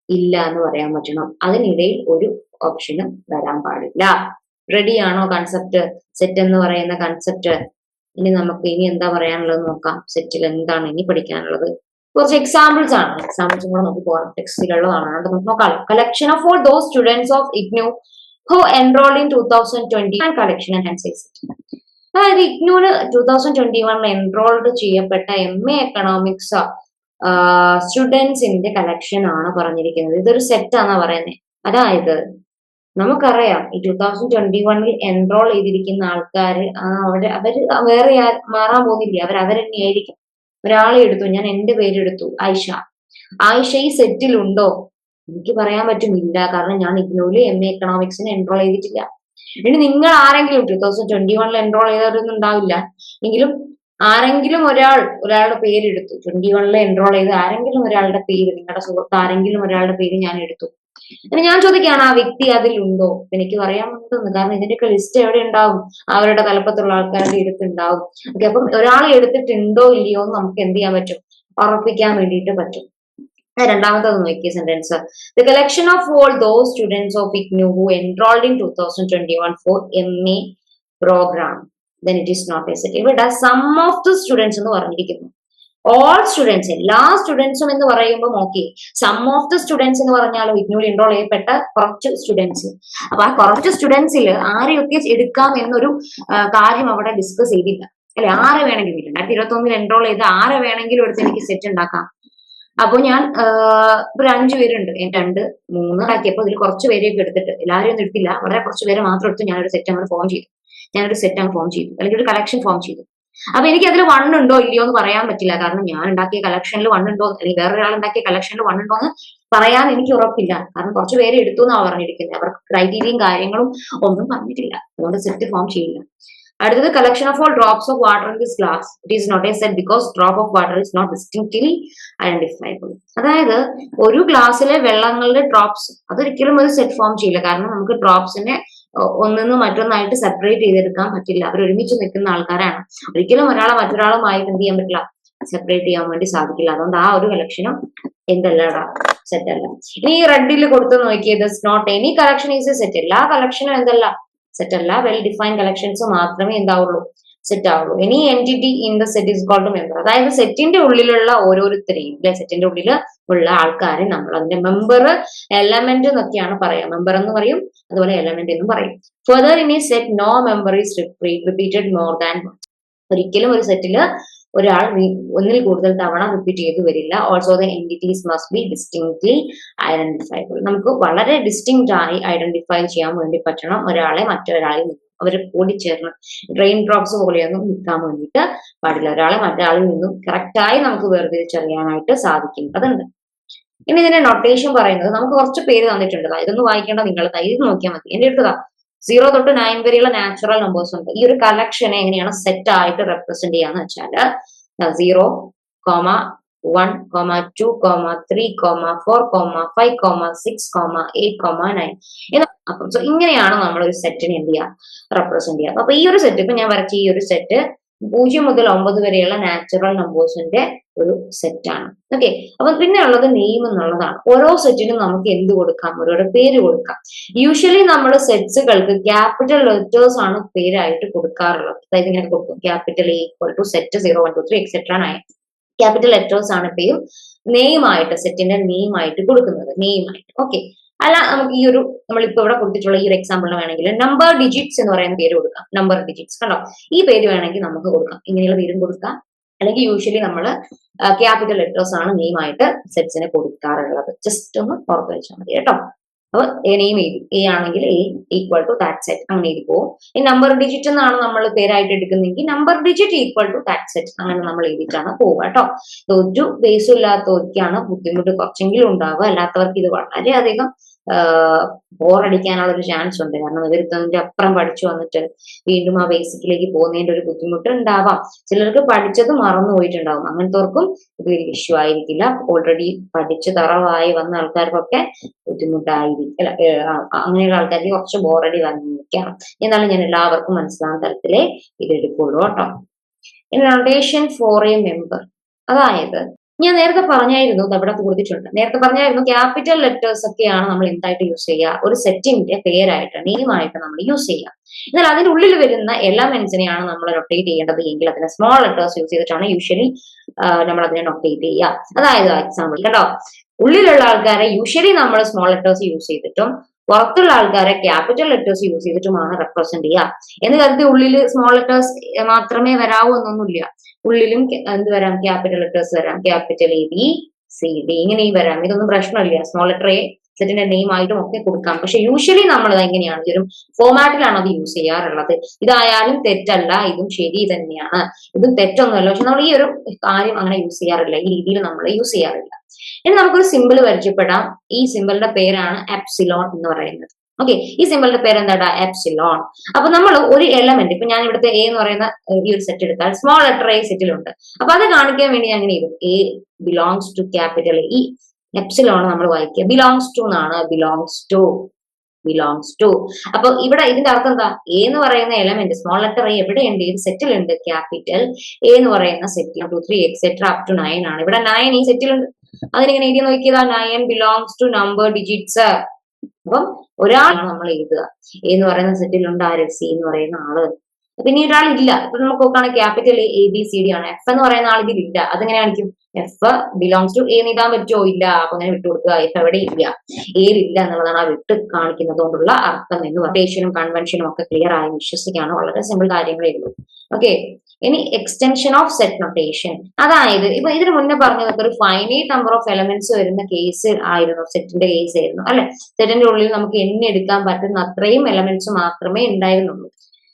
ഇല്ല എന്ന് പറയാൻ പറ്റണം. അതിനിടയിൽ ഒരു ഓപ്ഷനും വരാൻ പാടില്ല. റെഡിയാണോ കൺസെപ്റ്റ്? സെറ്റ് എന്ന് പറയുന്ന കൺസെപ്റ്റ്. ഇനി നമുക്ക് ഇനി എന്താ പറയാനുള്ളത് നോക്കാം. സെറ്റിൽ എന്താണ് ഇനി പഠിക്കാനുള്ളത്? കുറച്ച് എക്സാമ്പിൾസ് ആണ്. എക്സാമ്പിൾസും കൂടെ നമുക്ക് പോകാം. ടെക്സ്റ്റിലുള്ളതാണ്, നമുക്ക് നോക്കാം. Collection of all those students of IGNOU who enrolled in 2020 and collection and hence. അതായത് ഇഗ്നോന് 2021 എൻറോൾഡ് ചെയ്യപ്പെട്ട MA എക്കണോമിക്സ് സ്റ്റുഡൻസിന്റെ കളക്ഷൻ ആണ് പറഞ്ഞിരിക്കുന്നത്. ഇതൊരു സെറ്റ് ആണെന്നാ പറയുന്നത്. അതായത് നമുക്കറിയാം ഈ 2021 എൻറോൾ ചെയ്തിരിക്കുന്ന ആൾക്കാർ അവര് വേറെ മാറാൻ പോകുന്നില്ല. അവർ തന്നെയായിരിക്കും. ഒരാളെ എടുത്തു, ഞാൻ എന്റെ പേരെടുത്തു, ആയിഷ ഈ സെറ്റിൽ ഉണ്ടോ? എനിക്ക് പറയാൻ പറ്റുന്നില്ല, കാരണം ഞാൻ ഇഗ്നോയില് MA എക്കണോമിക്സിന് എൻറോൾ ചെയ്തിട്ടില്ല. ഇനി നിങ്ങൾ ആരെങ്കിലും 2021 എൻറോൾ ചെയ്തവരൊന്നും ഉണ്ടാവില്ല, എങ്കിലും ആരെങ്കിലും ഒരാളുടെ പേരെടുത്തു, 21 എൻറോൾ ചെയ്ത് ആരെങ്കിലും ഒരാളുടെ പേര്, നിങ്ങളുടെ സുഹൃത്ത് ആരെങ്കിലും ഒരാളുടെ പേര് ഞാൻ എടുത്തു. അങ്ങനെ ഞാൻ ചോദിക്കുകയാണ് ആ വ്യക്തി അതിലുണ്ടോ? എനിക്ക് പറയാൻ പറ്റുന്നു, കാരണം ഇതിന്റെയൊക്കെ ലിസ്റ്റ് എവിടെ ഉണ്ടാവും? അവരുടെ തലപ്പത്തുള്ള ആൾക്കാരുടെ എടുത്തുണ്ടാവും. ഓക്കെ, അപ്പം ഒരാൾ എടുത്തിട്ടുണ്ടോ ഇല്ലയോ എന്ന് നമുക്ക് എന്ത് ചെയ്യാൻ പറ്റും? ഉറപ്പിക്കാൻ വേണ്ടിയിട്ട് പറ്റും. രണ്ടാമത്തത് നോക്കിയ sentence. The collection of all those students of IGNOU who enrolled in 2021 for MA program, then it is not a set. ഇവിടെ സം ഓഫ് ദ സ്റ്റുഡൻസ് എന്ന് പറഞ്ഞിരിക്കുന്നു. ഓൾ സ്റ്റുഡൻസ്, എല്ലാ സ്റ്റുഡൻസും എന്ന് പറയുമ്പോൾ നോക്കി, സം ഓഫ് ദ സ്റ്റുഡൻസ് എന്ന് പറഞ്ഞാലും IGNOയിൽ enrol ചെയ്യപ്പെട്ട കുറച്ച് സ്റ്റുഡൻസ്. അപ്പൊ ആ കുറച്ച് സ്റ്റുഡൻസിൽ ആരെയൊക്കെ എടുക്കാം എന്നൊരു കാര്യം അവിടെ ഡിസ്കസ് ചെയ്തില്ല അല്ലെ. ആരെ വേണമെങ്കിലും 2021 എൻറോൾ ചെയ്ത് ആരെ വേണമെങ്കിലും എടുത്ത് എനിക്ക് സെറ്റ് ഉണ്ടാക്കാം. അപ്പൊ ഞാൻ ഒരു 5 പേരുണ്ട്, 2, 3 ആക്കിയപ്പോ ഇതിൽ കുറച്ച് പേരെയൊക്കെ എടുത്തിട്ട്, എല്ലാവരും ഒന്നും എടുത്തില്ല, വളരെ കുറച്ച് പേരെ മാത്രം എടുത്ത് ഞാനൊരു സെറ്റ് അങ്ങ് ഫോം ചെയ്തു, അല്ലെങ്കിൽ ഒരു കളക്ഷൻ ഫോം ചെയ്തു. അപ്പൊ എനിക്ക് അതിൽ 1 ഉണ്ടോ ഇല്ലയോ എന്ന് പറയാൻ പറ്റില്ല, കാരണം ഞാൻ ഉണ്ടാക്കിയ കളക്ഷനിൽ 1 ഉണ്ടോ, അല്ലെങ്കിൽ വേറൊരാൾ ഉണ്ടാക്കിയ കളക്ഷനിൽ 1 ഉണ്ടോ എന്ന് പറയാൻ എനിക്ക് ഉറപ്പില്ല. കാരണം കുറച്ച് പേര് എടുത്തു എന്നാ പറഞ്ഞിരിക്കുന്നത്, അവർക്ക് ക്രൈറ്റീരിയയും കാര്യങ്ങളും ഒന്നും പറഞ്ഞിട്ടില്ല, അതുകൊണ്ട് സെറ്റ് ഫോം ചെയ്യില്ല. അടുത്തത് collection of all drops of water in this glass. It is not a set because drop of water is not distinctly identifiable. അതായത് ഒരു ഗ്ലാസ്സിലെ വെള്ളങ്ങളുടെ ഡ്രോപ്സ് അതൊരിക്കലും ഒരു സെറ്റ് ഫോം ചെയ്യില്ല, കാരണം നമുക്ക് ഡ്രോപ്സിനെ ഒന്നിന്ന് മറ്റൊന്നായിട്ട് സെപ്പറേറ്റ് ചെയ്തെടുക്കാൻ പറ്റില്ല. അവർ ഒരുമിച്ച് നിൽക്കുന്ന ആൾക്കാരാണ്. ഒരിക്കലും ഒരാളെ മറ്റൊരാളുമായിട്ട് എന്ത് ചെയ്യാൻ പറ്റില്ല, സെപ്പറേറ്റ് ചെയ്യാൻ വേണ്ടി സാധിക്കില്ല. അതുകൊണ്ട് ആ ഒരു കളക്ഷനും എന്തല്ലടാ, സെറ്റ് അല്ല. ഇനി ഈ റെഡിൽ കൊടുത്ത് നോക്കിയത് not any collection is a set. എല്ലാ കളക്ഷനും എന്തല്ല, സെറ്റ് അല്ല. വെൽ ഡിഫൈൻ കളക്ഷൻസ് മാത്രമേ എന്താവുള്ളൂ, സെറ്റ് ആവുള്ളൂ. ഇനി entity in the set is called member. അതായത് സെറ്റിന്റെ ഉള്ളിലുള്ള ഓരോരുത്തരെയും, അല്ലെ, സെറ്റിന്റെ ഉള്ളിൽ ഉള്ള ആൾക്കാരെ നമ്മൾ അതിന്റെ മെമ്പർ, എലമെന്റ് എന്നൊക്കെയാണ് പറയാം. മെമ്പർ എന്ന് പറയും, അതുപോലെ എലമെന്റ് എന്നും പറയും. ഫർദർ ഇൻ ഈ set no member is repeated more than once. ഒരിക്കലും ഒരു സെറ്റില് ഒരാൾ ഒന്നിൽ കൂടുതൽ തവണ റിപ്പീറ്റ് ചെയ്തു വരില്ല. Also the entities must be distinctly identifiable. നമുക്ക് വളരെ ഡിസ്റ്റിങ്ക്റ്റ് ആയി ഐഡന്റിഫൈ ചെയ്യാൻ വേണ്ടി പറ്റണം ഒരാളെ മറ്റൊരാളിൽ നിന്നും. അവർ കൂടിച്ചേർന്ന് റെയിൻ ഡ്രോപ്സ് പോലെയൊന്നും നിൽക്കാൻ വേണ്ടിയിട്ട് പാടില്ല. ഒരാളെ മറ്റൊരാളിൽ നിന്നും കറക്റ്റായി നമുക്ക് വേർതിരിച്ചറിയാനായിട്ട് സാധിക്കേണ്ടതുണ്ട്. ഇനി ഇതിന്റെ നൊട്ടേഷൻ പറയുന്നത്, നമുക്ക് കുറച്ച് പേര് തന്നിട്ടുണ്ട്, ഇതൊന്ന് വായിക്കേണ്ട, നിങ്ങൾ തൈര് നോക്കിയാൽ മതി. എന്റെ അടുത്തതാ 0 തൊട്ട് 9 വരെയുള്ള നാച്ചുറൽ നമ്പേഴ്സ് ഉണ്ട്. ഈ ഒരു കളക്ഷനെ എങ്ങനെയാണ് സെറ്റ് ആയിട്ട് റെപ്രസെന്റ് ചെയ്യാന്ന് വെച്ചാല് 0, 1, 2, 3, 4, 5, 6, 8, 9. അപ്പം ഇങ്ങനെയാണ് നമ്മൾ ഒരു സെറ്റിനെ എന്ത് ചെയ്യുക, റെപ്രസെന്റ് ചെയ്യുക. അപ്പൊ ഈ ഒരു സെറ്റ്, ഇപ്പൊ ഞാൻ വരച്ച ഈ ഒരു സെറ്റ് 0 മുതൽ 9 വരെയുള്ള നാച്ചുറൽ നമ്പേഴ്സിന്റെ ഒരു സെറ്റാണ്. ഓക്കെ, അപ്പൊ പിന്നെ ഉള്ളത് നെയിം എന്നുള്ളതാണ്. ഓരോ സെറ്റിനും നമുക്ക് എന്ത് കൊടുക്കാം, ഓരോരോ പേര് കൊടുക്കാം. യൂഷ്വലി നമ്മൾ സെറ്റ്സുകൾക്ക് ക്യാപിറ്റൽ ലെറ്റേഴ്സ് ആണ് പേരായിട്ട് കൊടുക്കാറുള്ളത്. അതായത് ഇങ്ങനെ കൊടുക്കും, capital A = set 0, 1, 2, 3 etcetera 9. Capital letters ആണ് പേരും നെയിം ആയിട്ട്, സെറ്റിന്റെ നെയിം ആയിട്ട് കൊടുക്കുന്നത്, നെയിം ആയിട്ട്. ഓക്കെ, അല്ല നമുക്ക് ഈ ഒരു, നമ്മളിപ്പോ ഇവിടെ കൊടുത്തിട്ടുള്ള ഈ ഒരു എക്സാമ്പിളിന് വേണമെങ്കിൽ നമ്പർ ഡിജിറ്റ്സ് എന്ന് പറയുന്ന പേര് കൊടുക്കാം. നമ്പർ ഡിജിറ്റ്സ് കണ്ടോ, ഈ പേര് വേണമെങ്കിൽ നമുക്ക് കൊടുക്കാം, ഇങ്ങനെയുള്ള പേരും കൊടുക്കാം, അല്ലെങ്കിൽ യൂഷ്വലി നമ്മൾ ക്യാപിറ്റൽ ലെറ്റേഴ്സ് ആണ് നെയിം ആയിട്ട് സെറ്റ്സിന് കൊടുക്കാറുള്ളത്. ജസ്റ്റ് ഒന്ന് ഓർത്ത് വെച്ചാൽ മതി കേട്ടോ. അപ്പൊ നെയിം എഴുതി, എ ആണെങ്കിൽ A equal to that set അങ്ങനെ എഴുതി പോകും. ഈ നമ്പർ ഡിജിറ്റ് എന്നാണ് നമ്മൾ പേരായിട്ട് എടുക്കുന്നതെങ്കിൽ number digit equal to that set അങ്ങനെ നമ്മൾ എഴുതിയിട്ടാണ് പോവുക കേട്ടോ. ഒരു ബേസും ഇല്ലാത്തവർക്കാണ് ബുദ്ധിമുട്ട് കുറച്ചെങ്കിലും ഉണ്ടാവുക, അല്ലാത്തവർക്ക് ഇത് വളരെയധികം ബോറടിക്കാനുള്ള ഒരു ചാൻസ് ഉണ്ട്. കാരണം ഇവർക്ക് അപ്പുറം പഠിച്ചു വന്നിട്ട് വീണ്ടും ആ ബേസിക്കിലേക്ക് പോകുന്നതിന്റെ ഒരു ബുദ്ധിമുട്ട് ഉണ്ടാവാം. ചിലർക്ക് പഠിച്ചത് മറന്നു പോയിട്ടുണ്ടാവും, അങ്ങനത്തെവർക്കും ഇത് വലിയ ഇഷ്യൂ ആയിരിക്കില്ല. ഓൾറെഡി പഠിച്ച് തറവായി വന്ന ആൾക്കാർക്കൊക്കെ ബുദ്ധിമുട്ടായിരിക്കും, അങ്ങനെയുള്ള ആൾക്കാർക്ക് കുറച്ച് ബോറടി വന്നിരിക്കാം. എന്നാലും ഞാൻ എല്ലാവർക്കും മനസ്സിലാവുന്ന തരത്തിലേ ഇത് എടുക്കുള്ളൂ കേട്ടോ. നൊട്ടേഷൻ ഫോർ എ മെമ്പർ, അതായത് ഞാൻ നേരത്തെ പറഞ്ഞായിരുന്നു, അവിടെ കൊടുത്തിട്ടുണ്ട്, നേരത്തെ പറഞ്ഞായിരുന്നു ക്യാപിറ്റൽ ലെറ്റേഴ്സ് ഒക്കെയാണ് നമ്മൾ എന്തായിട്ട് യൂസ് ചെയ്യുക, ഒരു സെറ്റിന്റെ പേരായിട്ട് നെയിമായിട്ട് നമ്മൾ യൂസ് ചെയ്യുക. എന്നാൽ അതിനുള്ളിൽ വരുന്ന എലമെന്റ്സിനെയാണ് നമ്മൾ നൊട്ടേറ്റ് ചെയ്യേണ്ടത് എങ്കിൽ അതിനെ സ്മോൾ ലെറ്റേഴ്സ് യൂസ് ചെയ്തിട്ടാണ് യൂഷ്വലി നമ്മൾ അതിനെ നൊട്ടേറ്റ് ചെയ്യുക. അതായത് എക്സാമ്പിൾ കേട്ടോ, ഉള്ളിലുള്ള ആൾക്കാരെ യൂഷ്വലി നമ്മൾ സ്മോൾ ലെറ്റേഴ്സ് യൂസ് ചെയ്തിട്ടും പുറത്തുള്ള ആൾക്കാരെ ക്യാപിറ്റൽ ലെറ്റേഴ്സ് യൂസ് ചെയ്തിട്ടുമാണ് റെപ്രസെന്റ് ചെയ്യുക. എന്ന് കരുതി ഉള്ളിൽ സ്മോൾ ലെറ്റേഴ്സ് മാത്രമേ വരാവൂ എന്നൊന്നുമില്ല. ഉള്ളിലും എന്ത് വരാം, ക്യാപിറ്റൽ ലെറ്റേഴ്സ് വരാം, capital A B C D ഇങ്ങനെയും വരാം. ഇതൊന്നും പ്രശ്നമില്ല, സ്മോൾ ലെറ്റർ എ സെറ്റിന്റെ നെയിം ആയിട്ടും ഒക്കെ കൊടുക്കാം. പക്ഷെ യൂഷ്വലി നമ്മൾ എങ്ങനെയാണ്, ഈ ഒരു ഫോമാറ്റിലാണ് അത് യൂസ് ചെയ്യാറുള്ളത്. ഇതായാലും തെറ്റല്ല, ഇതും ശരി തന്നെയാണ്, ഇതും തെറ്റൊന്നുമല്ല. പക്ഷെ നമ്മൾ ഈ ഒരു കാര്യം അങ്ങനെ യൂസ് ചെയ്യാറില്ല, ഈ രീതിയിൽ നമ്മൾ യൂസ് ചെയ്യാറില്ല. ഇനി നമുക്കൊരു സിമ്പിൾ പരിചയപ്പെടാം. ഈ സിമ്പിളിന്റെ പേരാണ് എപ്സിലോൺ എന്ന് പറയുന്നത്. ഓക്കെ, ഈ സിമ്പിളിന്റെ പേര് എന്താ, എപ്സിലോൺ. അപ്പൊ നമ്മൾ ഒരു എലമെന്റ്, ഇപ്പൊ ഞാൻ ഇവിടുത്തെ എ എന്ന് പറയുന്ന ഈ ഒരു സെറ്റ് എടുത്താൽ സ്മോൾ ലെറ്റർ എ സെറ്റിലുണ്ട്. അപ്പൊ അത് കാണിക്കാൻ വേണ്ടി ഞാൻ എങ്ങനെ ചെയ്തു, A belongs to capital A. ഈ എപ്സിലോൺ നമ്മൾ വായിക്കുക, ബിലോങ്സ് ടു എന്നാണ്, ബിലോങ്സ് ടു. അപ്പൊ ഇവിടെ ഇതിന്റെ അർത്ഥം എന്താ, എ എന്ന് പറയുന്ന എലമെന്റ് സ്മോൾ ലെറ്റർ എ എവിടെയുണ്ട്, ഇത് സെറ്റിലുണ്ട്, ക്യാപിറ്റൽ എ എന്ന് പറയുന്ന സെറ്റിൽ 2 3 എക്സെട്ര അപ് ടു 9 ആണ്. ഇവിടെ 9 ഈ സെറ്റിലുണ്ട്. അതിനിങ്ങനെ എഴുതി നോക്കിയതാ, 9 ബിലോങ്സ് ടു നമ്പർ ഡിജിറ്റ്സ്. അപ്പം ഒരാളാണ് നമ്മൾ എഴുതുക, എ എന്ന് പറയുന്ന സെറ്റിലുണ്ട് ആര്, സി എന്ന് പറയുന്ന ആള്. പിന്നെ ഒരാൾ ഇല്ല, ഇപ്പൊ നമുക്ക് നോക്കുകയാണെങ്കിൽ capital A B C D ആണ്, എഫ് എന്ന് പറയുന്ന ആൾ ഇതിലില്ല. അതെങ്ങനെ കാണിക്കും, എഫ് ബിലോങ്സ് ടു എ എഴുതാൻ പറ്റുമോ, ഇല്ല. അപ്പൊ അങ്ങനെ വിട്ടുകൊടുക്കുക, എഫ് എവിടെ ഇല്ല, എയിലില്ല എന്നുള്ളതാണ് ആ വിട്ട് കാണിക്കുന്നത് കൊണ്ടുള്ള അർത്ഥം. എന്ന് നൊട്ടേഷനും കൺവെൻഷനും ഒക്കെ ക്ലിയർ ആയി വിശ്വസിക്കുകയാണ്. വളരെ സിമ്പിൾ കാര്യങ്ങളേ ഉള്ളൂ. ഓക്കെ, ഇനി എക്സ്റ്റൻഷൻ ഓഫ് സെറ്റ് നൊട്ടേഷൻ, അതായത് ഇപ്പൊ ഇതിന് മുന്നേ പറഞ്ഞത് ഒരു ഫൈനൈറ്റ് നമ്പർ ഓഫ് എലമെന്റ്സ് വരുന്ന കേസ് ആയിരുന്നു, സെറ്റിന്റെ കേസ് ആയിരുന്നു അല്ലെ. സെറ്റിന്റെ ഉള്ളിൽ നമുക്ക് എണ്ണി എടുക്കാൻ പറ്റുന്ന അത്രയും എലമെന്റ്സ് മാത്രമേ ഉണ്ടായിരുന്നുള്ളൂ,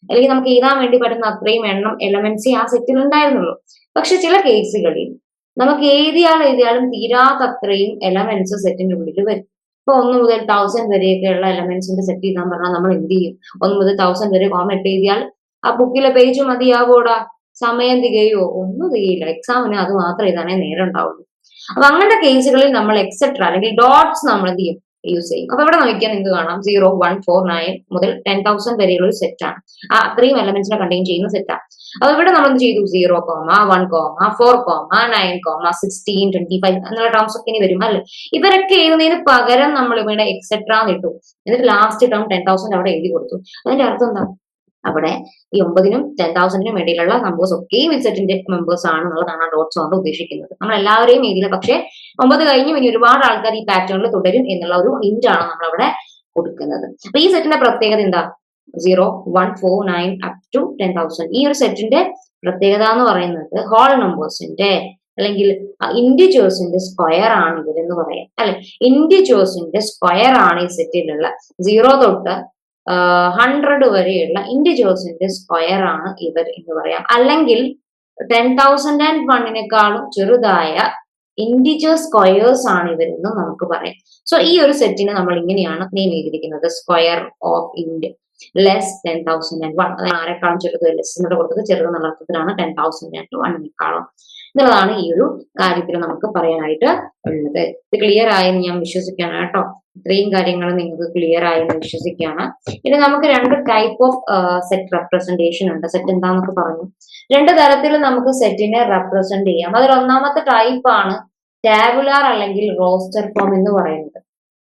അല്ലെങ്കിൽ നമുക്ക് എഴുതാൻ വേണ്ടി പറ്റുന്ന അത്രയും എണ്ണം എലമെന്റ്സ് ആ സെറ്റിൽ ഉണ്ടായിരുന്നുള്ളൂ. പക്ഷെ ചില കേസുകളിൽ നമുക്ക് എഴുതിയാലും തീരാത്തത്രയും എലമെന്റ്സ് സെറ്റിന്റെ ഉള്ളിൽ വരും. ഇപ്പൊ 1 മുതൽ 1000 വരെയൊക്കെയുള്ള എലമെന്റ്സിന്റെ സെറ്റ് ചെയ്താൻ പറഞ്ഞാൽ നമ്മൾ എന്ത് ചെയ്യും, 1 മുതൽ 1000 വരെ കോമ ഇട്ട് എഴുതിയാൽ ആ ബുക്കിലെ പേജ് മതിയാവോടാ, സമയം തികയോ, ഒന്നും തികയില്ല. എക്സാമിന് അത് മാത്രം എഴുതാനേ നേരം ഉണ്ടാവുള്ളൂ. അപ്പൊ അങ്ങനത്തെ കേസുകളിൽ നമ്മൾ എക്സെട്ര അല്ലെങ്കിൽ ഡോട്ട്സ് നമ്മൾ എന്ത് ചെയ്യും, യൂസ് ചെയ്യും. അപ്പൊ ഇവിടെ നോക്കിയാൽ നിങ്ങൾക്ക് കാണാം 0 1 4 9 മുതൽ 10,000 വരെയുള്ള ഒരു സെറ്റാണ്, ആ അത്രയും എലമെന്റ്സിനെ കണ്ടെയ്ൻ ചെയ്യുന്ന സെറ്റാണ്. അപ്പൊ ഇവിടെ നമ്മൾ എന്ത് ചെയ്തു, 0 1 4 9 16 25 എന്നുള്ള ടേംസ് ഒക്കെ ഇനി വരും അല്ലെ. ഇവരൊക്കെ എഴുതുന്നതിന് പകരം നമ്മൾ ഇവിടെ എക്സെട്ര ഇട്ടു, എന്നിട്ട് ലാസ്റ്റ് ടേം 10,000 അവിടെ എഴുതി കൊടുത്തു. അതിന്റെ അർത്ഥം എന്താ, അവിടെ ഈ 9നും 10,000നും വേണ്ടിയിട്ടുള്ള നമ്പേഴ്സ് ഒക്കെ ഈ സെറ്റിന്റെ മെമ്പേഴ്സ് ആണ് എന്നുള്ളതാണ് ആ ഡോട്ട്സ് കൊണ്ട് ഉദ്ദേശിക്കുന്നത്. നമ്മൾ എല്ലാവരെയും എഴുതിയില്ല, പക്ഷെ 9 കഴിഞ്ഞും ഇനി ഒരുപാട് ആൾക്കാർ ഈ പാറ്റേണിൽ തുടരും എന്നുള്ള ഒരു ഹിന്റ് ആണ് നമ്മൾ അവിടെ കൊടുക്കുന്നത്. അപ്പൊ ഈ സെറ്റിന്റെ പ്രത്യേകത എന്താ, 0 1 4 9 അപ് ടു 10,000. ഈ ഒരു സെറ്റിന്റെ പ്രത്യേകത എന്ന് പറയുന്നത് ഹോൾ നമ്പേഴ്സിന്റെ അല്ലെങ്കിൽ ഇൻഡിജേഴ്സിന്റെ സ്ക്വയർ ആണ് ഇവരെന്ന് പറയാം അല്ലെ. ഇൻഡിജേഴ്സിന്റെ സ്ക്വയർ ആണ് ഈ സെറ്റിലുള്ള 0 തൊട്ട് 100 വരെയുള്ള ഇൻഡിജേഴ്സിന്റെ സ്ക്വയർ ആണ് ഇവർ എന്ന് പറയാം. അല്ലെങ്കിൽ 10,001 ചെറുതായ ഇന്റിജർ സ്ക്വയേഴ്സ് ആണ് ഇവരെന്ന് നമുക്ക് പറയാം. സോ ഈ ഒരു സെറ്റിന് നമ്മൾ ഇങ്ങനെയാണ് നെയിം ചെയ്തിരിക്കുന്നത്, സ്ക്വയർ ഓഫ് ഇൻഡ് ലെസ് 10,001. അതായത് ആരെക്കാളും ചെറുത്, ലെസ് എന്നോട് കൊടുത്തത് ചെറുതെന്നുള്ള അർത്ഥത്തിലാണ് 10,001 എന്നുള്ളതാണ് ഈ ഒരു കാര്യത്തിൽ നമുക്ക് പറയാനായിട്ട് ഉള്ളത്. ഇത് ക്ലിയർ ആയെന്ന് ഞാൻ വിശ്വസിക്കുകയാണ് കേട്ടോ. ഇത്രയും കാര്യങ്ങൾ നിങ്ങൾക്ക് ക്ലിയർ ആയെന്ന് വിശ്വസിക്കുകയാണ്. ഇനി നമുക്ക് 2 ടൈപ്പ് ഓഫ് സെറ്റ് റെപ്രസെന്റേഷൻ ഉണ്ട്. സെറ്റ് എന്താന്നൊക്കെ പറഞ്ഞു, 2 തരത്തിൽ നമുക്ക് സെറ്റിനെ റെപ്രസെന്റ് ചെയ്യാം. അതിൽ ഒന്നാമത്തെ ടൈപ്പ് ആണ് ടാബുലാർ അല്ലെങ്കിൽ റോസ്റ്റർ ഫോം എന്ന് പറയുന്നത്.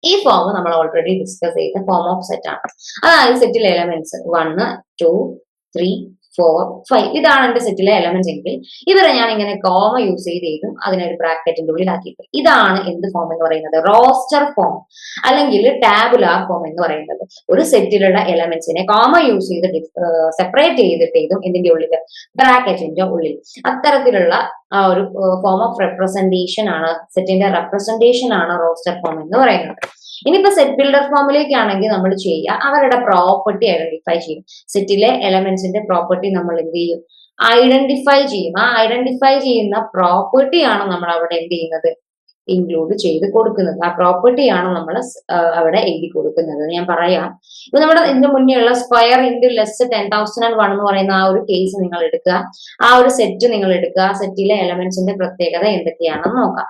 ഈ ഫോം നമ്മൾ ഓൾറെഡി ഡിസ്കസ് ചെയ്ത ഫോം ഓഫ് സെറ്റ് ആണ്. അതായത് സെറ്റിലെ എലമെന്റ്സ് 1 2 3 4 5 ഇതാണ് എന്റെ സെറ്റിലെ എലമെന്റ്സ് എങ്കിൽ ഇവരെ ഞാൻ ഇങ്ങനെ കോമ യൂസ് ചെയ്തും അതിനൊരു ബ്രാക്കറ്റിന്റെ ഉള്ളിലാക്കിയിട്ട് ഇതാണ് എന്ത് ഫോം എന്ന് പറയുന്നത്, റോസ്റ്റർ ഫോം അല്ലെങ്കിൽ ടാബുലാർ ഫോം എന്ന് പറയുന്നത്. ഒരു സെറ്റിലുള്ള എലമെന്റ്സിനെ കോമ യൂസ് ചെയ്ത് സെപ്പറേറ്റ് ചെയ്തിട്ടും എന്തിന്റെ ഉള്ളിൽ, ബ്രാക്കറ്റിന്റെ ഉള്ളിൽ. അത്തരത്തിലുള്ള ഒരു ഫോം ഓഫ് റെപ്രസെന്റേഷൻ ആണ്, സെറ്റിന്റെ റെപ്രസെന്റേഷൻ ആണ് റോസ്റ്റർ ഫോം എന്ന് പറയുന്നത്. ഇനിയിപ്പോ സെറ്റ് ബിൽഡർ ഫോമിലേക്കാണെങ്കിൽ നമ്മൾ ചെയ്യുക അവരുടെ പ്രോപ്പർട്ടി ഐഡന്റിഫൈ ചെയ്യും. സെറ്റിലെ എലമെന്റ്സിന്റെ പ്രോപ്പർട്ടി നമ്മൾ എന്ത് ചെയ്യും, ഐഡന്റിഫൈ ചെയ്യും. ആ ഐഡന്റിഫൈ ചെയ്യുന്ന പ്രോപ്പർട്ടിയാണ് നമ്മൾ അവിടെ എന്ത് ചെയ്യുന്നത്, ഇൻക്ലൂഡ് ചെയ്ത് കൊടുക്കുന്നത്. ആ പ്രോപ്പർട്ടിയാണ് നമ്മൾ അവിടെ എഴുതി കൊടുക്കുന്നത്. ഞാൻ പറയാം, ഇപ്പൊ നമ്മുടെ ഇതിന് മുന്നേ ഉള്ള സ്ക്വയർ ഇൻറ്റു ലെസ് 10,001 എന്ന് പറയുന്ന ആ ഒരു കേസ് നിങ്ങൾ എടുക്കുക, ആ ഒരു സെറ്റ് നിങ്ങൾ എടുക്കുക, സെറ്റിലെ എലമെന്റ്സിന്റെ പ്രത്യേകത എന്തൊക്കെയാണെന്ന് നോക്കാം.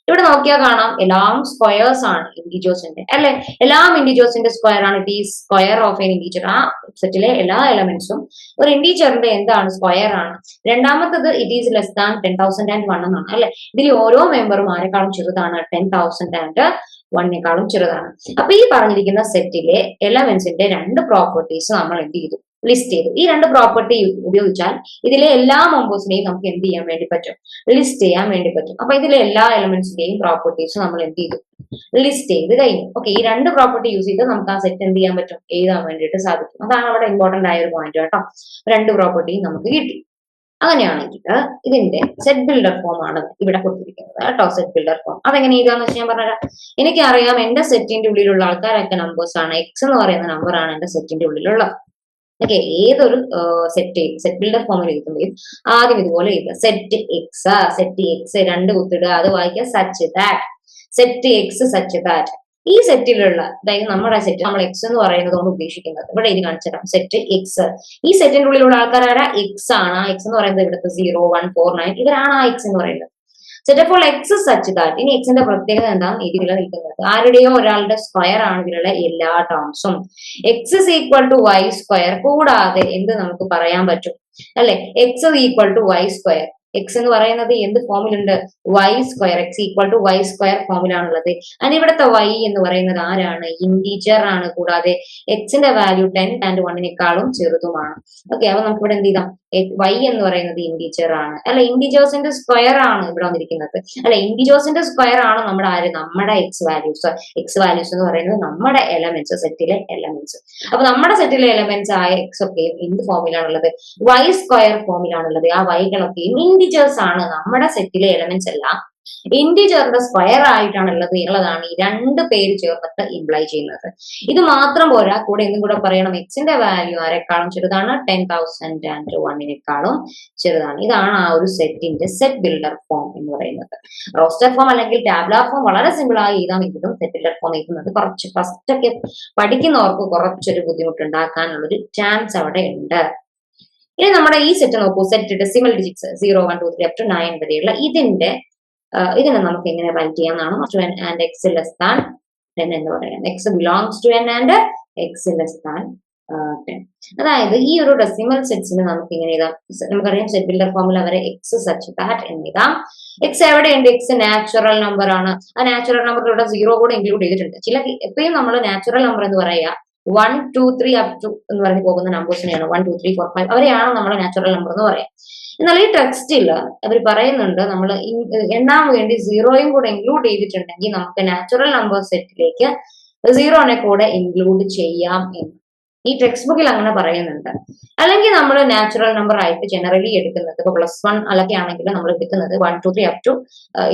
ഇവിടെ നോക്കിയാൽ കാണാം എല്ലാം സ്ക്വയേഴ്സ് ആണ് ഇൻഡിജേഴ്സിന്റെ, അല്ലെ? എല്ലാം ഇൻഡിജേഴ്സിന്റെ സ്ക്വയർ ആണ്. It is square of N integer. ആ സെറ്റിലെ എല്ലാ എലമെന്റ്സും ഒരു ഇൻഡിജറിന്റെ എന്താണ്, സ്ക്വയർ ആണ്. രണ്ടാമത്തത് ഇറ്റ് ഈസ് ലെസ് ദാൻ 10,001 എന്നാണ്, അല്ലെ? ഇതിൽ ഓരോ മെമ്പറും ആരെക്കാളും ചെറുതാണ്, 10,001 ചെറുതാണ്. അപ്പൊ ഈ പറഞ്ഞിരിക്കുന്ന സെറ്റിലെ എലമെന്റ്സിന്റെ രണ്ട് പ്രോപ്പർട്ടീസ് നമ്മൾ എന്ത് ചെയ്തു, ലിസ്റ്റ് ചെയ്തു. ഈ രണ്ട് പ്രോപ്പർട്ടി ഉപയോഗിച്ചാൽ ഇതിലെ എല്ലാ മെമ്പേഴ്സിനെയും നമുക്ക് എന്ത് ചെയ്യാൻ വേണ്ടി പറ്റും, ലിസ്റ്റ് ചെയ്യാൻ വേണ്ടി പറ്റും. അപ്പൊ ഇതിലെ എല്ലാ എലമെന്റ്സിന്റെയും പ്രോപ്പർട്ടീസ് നമ്മൾ എന്ത് ചെയ്തു, ലിസ്റ്റ് ചെയ്ത് കഴിഞ്ഞു. ഓക്കെ, ഈ രണ്ട് പ്രോപ്പർട്ടി യൂസ് ചെയ്ത് നമുക്ക് ആ സെറ്റ് എന്ത് ചെയ്യാൻ പറ്റും, എഴുതാൻ വേണ്ടിയിട്ട് സാധിക്കും. അതാണ് അവിടെ ഇമ്പോർട്ടന്റ് ആയ ഒരു പോയിന്റ് കേട്ടോ. രണ്ട് പ്രോപ്പർട്ടിയും നമുക്ക് കിട്ടി. അങ്ങനെയാണെങ്കിൽ ഇതിന്റെ സെറ്റ് ബിൽഡർ ഫോം ആണ് ഇവിടെ കൊടുത്തിരിക്കുന്നത് കേട്ടോ. സെറ്റ് ബിൽഡർ ഫോം അതെങ്ങനെ എഴുതാന്ന് വെച്ചാൽ ഞാൻ പറഞ്ഞുതരാം. എനിക്കറിയാം എന്റെ സെറ്റിന്റെ ഉള്ളിലുള്ള ആൾക്കാരൊക്കെ നമ്പേഴ്സ് ആണ്. എക്സ് എന്ന് പറയുന്ന നമ്പർ ആണ് എന്റെ സെറ്റിന്റെ ഉള്ളിലുള്ളത്. ഓക്കെ, ഏതൊരു സെറ്റ് ബിൽഡർ ഫോമിൽ എഴുതുമ്പോഴും ആദ്യം ഇതുപോലെ എഴുതുക, സെറ്റ് എക്സ് രണ്ട് കുത്തിടുക, അത് വായിക്കുക such that, set X such that. ഈ സെറ്റിലുള്ള, അതായത് നമ്മുടെ സെറ്റ്, നമ്മൾ എക്സ് എന്ന് പറയുന്നത് കൊണ്ട് ഉദ്ദേശിക്കുന്നത് ഇവിടെ ഇത് കാണിച്ചിടാം, സെറ്റ് എക്സ്. ഈ സെറ്റിന്റെ ഉള്ളിലുള്ള ആൾക്കാരാണ് എക്സ് ആണ്. ആ എക്സ് എന്ന് പറയുന്നത് ഇവിടുത്തെ 0 1 4 9 ഇവരാണ് ആ എക്സ് എന്ന് പറയുന്നത്. സെറ്റ് അപ്പോൾ എക്സ് സച്ച് ദാറ്റ്. ഇനി എക്സിന്റെ പ്രത്യേകത എന്താണ്, ഇതിൽ നിൽക്കുന്നത് ആരുടെയോ ഒരാളുടെ സ്ക്വയർ ആണ് ഇതിലുള്ള എല്ലാ ടേംസും. X is equal to y square. കൂടാതെ എന്ത് നമുക്ക് പറയാൻ പറ്റും, അല്ലെ? X equal to y square. X എന്ന് പറയുന്നത് എന്ത് ഫോമിലുണ്ട്, y square. X equal to y square ഫോമിലാണുള്ളത്. അതിന് ഇവിടുത്തെ വൈ എന്ന് പറയുന്നത് ആരാണ്, ഇൻഡിജർ ആണ്. കൂടാതെ എക്സിന്റെ വാല്യൂ 10 and 1 ചെറുതുമാണ്. ഓക്കെ, അപ്പൊ നമുക്ക് ഇവിടെ എന്ത് ചെയ്താം, വൈ എന്ന് പറയുന്നത് ഇൻഡിജർ ആണ്, അല്ലെ? ഇൻഡിജേഴ്സിന്റെ സ്ക്വയർ ആണ് ഇവിടെ വന്നിരിക്കുന്നത്, അല്ലെ? ഇൻഡിജേഴ്സിന്റെ സ്ക്വയർ ആണ് നമ്മുടെ ആര്, നമ്മുടെ എക്സ് വാല്യൂസ്. എക്സ് വാല്യൂസ് എന്ന് പറയുന്നത് നമ്മുടെ എലമെന്റ്സ്, സെറ്റിലെ എലമെന്റ്സ്. അപ്പൊ നമ്മുടെ സെറ്റിലെ എലമെന്റ്സ് ആയ എക്സ് ഒക്കെ എന്ത് ഫോമിലാണുള്ളത്, വൈ സ്ക്വയർ ഫോമിലാണുള്ളത്. ആ വൈകളൊക്കെയും ഇൻഡിജേഴ്സ് ആണ്. നമ്മുടെ സെറ്റിലെ എലമെന്റ്സ് എല്ലാം ഇന്റിജറിന്റെ സ്ക്വയർ ആയിട്ടാണ് ഉള്ളതാണ് ഈ രണ്ട് പേര് ചേർന്നിട്ട് ഇംപ്ലൈ ചെയ്യുന്നത്. ഇത് മാത്രം പോരാ, കൂടെ എന്തും കൂടെ പറയണം, എക്സിന്റെ വാല്യൂ ആരെക്കാളും ചെറുതാണ്, 10,001 ചെറുതാണ്. ഇതാണ് ആ ഒരു സെറ്റിന്റെ സെറ്റ് ബിൽഡർ ഫോം എന്ന് പറയുന്നത്. റോസ്റ്റർ ഫോം അല്ലെങ്കിൽ ടാബ്ലാർ ഫോം വളരെ സിമ്പിൾ ആയി എഴുതാമെങ്കിലും സെറ്റ് ബിൽഡർ ഫോം എഴുതുന്നത് കുറച്ച് ഫസ്റ്റ് ഒക്കെ പഠിക്കുന്നവർക്ക് കുറച്ചൊരു ബുദ്ധിമുട്ടുണ്ടാക്കാനുള്ളൊരു ചാൻസ് അവിടെ ഉണ്ട്. ഇനി നമ്മുടെ ഈ സെറ്റ് നോക്കൂ, set decimal digits 0 1 2 3 up to 9 വരെയുള്ള ഇതിനെ നമുക്ക് എങ്ങനെ റൈറ്റ് ചെയ്യാമെന്നാണ്. To n and x less than 10 എന്ന് പറയാം. x belongs to n and x less than 10. അതായത് ഈ ഒരു ഡെസിമൽ സെറ്റ്സിന് നമുക്ക് എങ്ങനെ എഴുതാം, നമുക്കറിയാം സെറ്റ് ബിൽഡർ ഫോമിൽ അവരെ x സച്ച് ദാറ്റ് എന്ന് എഴുതാം. x എവിടെയുണ്ട്, x നാച്ചുറൽ നമ്പർ ആണ്. ആ നാച്ചുറൽ നമ്പറിലൂടെ 0 കൂടെ ഇൻക്ലൂഡ് ചെയ്തിട്ടുണ്ട്. എപ്പോഴും നമ്മൾ നാച്ചുറൽ നമ്പർ എന്ന് പറയാ 1 2 3 up to എന്ന് പറഞ്ഞ് പോകുന്ന നമ്പേഴ്സിനെയാണ് 1 2 3 4 5 അവരെയാണ് നമ്മൾ നാച്ചുറൽ നമ്പർ എന്ന് പറയാം. എന്നാൽ ഈ ടെക്സ്റ്റിൽ അവർ പറയുന്നുണ്ട് നമ്മൾ എണ്ണാൻ വേണ്ടി 0യും കൂടെ ഇൻക്ലൂഡ് ചെയ്തിട്ടുണ്ടെങ്കിൽ നമുക്ക് നാച്ചുറൽ നമ്പർ സെറ്റിലേക്ക് 0നെ കൂടെ ഇൻക്ലൂഡ് ചെയ്യാം എന്ന് ഈ ടെക്സ്റ്റ് ബുക്കിൽ അങ്ങനെ പറയുന്നുണ്ട്. അല്ലെങ്കിൽ നമ്മൾ നാച്ചുറൽ നമ്പർ ആയിട്ട് ജനറലി എടുക്കുന്നത് ഇപ്പൊ +1 അതൊക്കെ ആണെങ്കിൽ നമ്മൾ എടുക്കുന്നത് 1 2 3 up to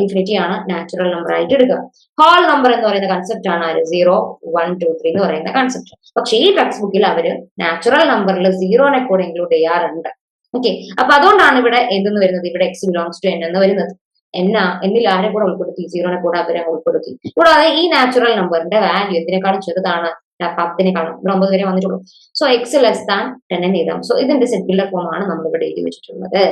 ഇൻഫിനിറ്റി ആണ് നാച്ചുറൽ നമ്പർ ആയിട്ട് എടുക്കുക. ഹോൾ നമ്പർ എന്ന് പറയുന്ന കൺസെപ്റ്റ് ആണ് 0 1 2 3 എന്ന് പറയുന്ന കൺസെപ്റ്റ്. പക്ഷേ ഈ ടെക്സ്റ്റ് ബുക്കിൽ അവര് നാച്ചുറൽ നമ്പറിൽ 0നെ കൂടെ ഇൻക്ലൂഡ് ചെയ്യാറുണ്ട്. ഓക്കെ, അപ്പൊ അതുകൊണ്ടാണ് ഇവിടെ എന്തെന്ന് വരുന്നത്, ഇവിടെ x belongs to n എന്ന് വരുന്നത്. എന്നിൽ ആരെ കൂടെ ഉൾപ്പെടുത്തി, 0നെ കൂടെ അവരെ ഉൾപ്പെടുത്തി. കൂടാതെ ഈ നാച്ചുറൽ നമ്പറിന്റെ വാല്യൂ എന്തിനേക്കാളും ചെറുതാണ്, 10നെക്കാളും. 9 വരെ വന്നിട്ടുള്ളൂ. സോ x less than 10 എന്ന് എഴുതാം. സോ ഇതിന്റെ സെറ്റ് ബിൽഡർ ഫോം ആണ് നമ്മൾ ഇവിടെ എഴുതി വെച്ചിട്ടുള്ളത്.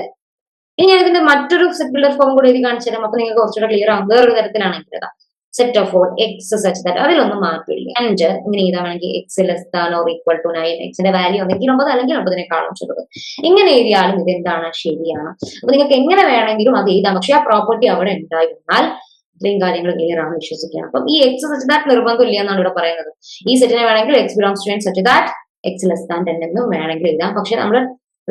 ഇനി ഞാൻ ഇതിന്റെ മറ്റൊരു സെറ്റ് ബിൽഡർ ഫോം കൂടെ എഴുതി കാണിച്ചു തരാം. അപ്പൊ നിങ്ങൾക്ക് കുറച്ചുകൂടെ ക്ലിയർ ആവും. വേറൊരു തരത്തിലാണെങ്കിൽ എഴുതാം, set of all X such that. അതിലൊന്നും മാറ്റില്ല. 5 ഇങ്ങനെ എഴുതാണെങ്കിൽ x less than or equal to 9. എക്സിന്റെ വാല്യൂ ഒന്നെങ്കിൽ 9 അല്ലെങ്കിൽ 9നെക്കാളും ചെറുത്. ഇങ്ങനെ എഴുതിയാലും ഇതെന്താണ്, ശരിയാണ്. അപ്പൊ നിങ്ങൾക്ക് എങ്ങനെ വേണമെങ്കിലും അത് എഴുതാം. പക്ഷെ ആ പ്രോപ്പർട്ടി അവിടെ ഉണ്ടായിരുന്നാൽ ഇത്രയും കാര്യങ്ങൾ ക്ലിയർ ആണെന്ന് വിശ്വസിക്കാം. അപ്പം ഈ എക്സ് സച്ച് ദാറ്റ് നിർബന്ധമില്ല എന്നാണ് ഇവിടെ പറയുന്നത്. ഈ സെറ്റിനെ വേണമെങ്കിൽ x belongs to n such that x less than 10 എന്നും വേണമെങ്കിൽ എഴുതാം. പക്ഷെ നമ്മൾ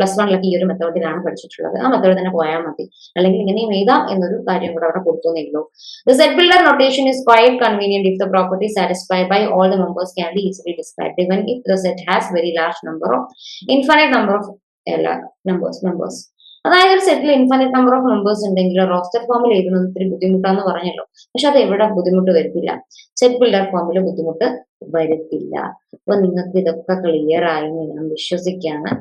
+1 ഈ ഒരു മെത്തേഡിലാണ് പഠിച്ചിട്ടുള്ളത്. ആ മെത്തേഡ് തന്നെ പോയാൽ മതി. അല്ലെങ്കിൽ ഇങ്ങനെയും എഴുതാം എന്നൊരു കാര്യം കൂടെ അവിടെ കൊടുത്തുന്നേ ഉള്ളൂ. The set builder notation is quite convenient if the property satisfied by all the members can be easily described, even if the set has very large number of infinite number of members. അതായത് ഒരു സെറ്റിൽ infinite number of members ഉണ്ടെങ്കിൽ roster ഫോമിൽ എഴുതുന്നത് ഇത്തിരി ബുദ്ധിമുട്ടാന്ന് പറഞ്ഞല്ലോ. പക്ഷെ അത് എവിടെ ബുദ്ധിമുട്ട് വരുത്തില്ല, സെറ്റ് ബിൽഡർ ഫോമിൽ ബുദ്ധിമുട്ട് വരുത്തില്ല. അപ്പൊ നിങ്ങൾക്ക് ഇതൊക്കെ ക്ലിയർ ആയി ഞാൻ വിശ്വസിക്കാണ്.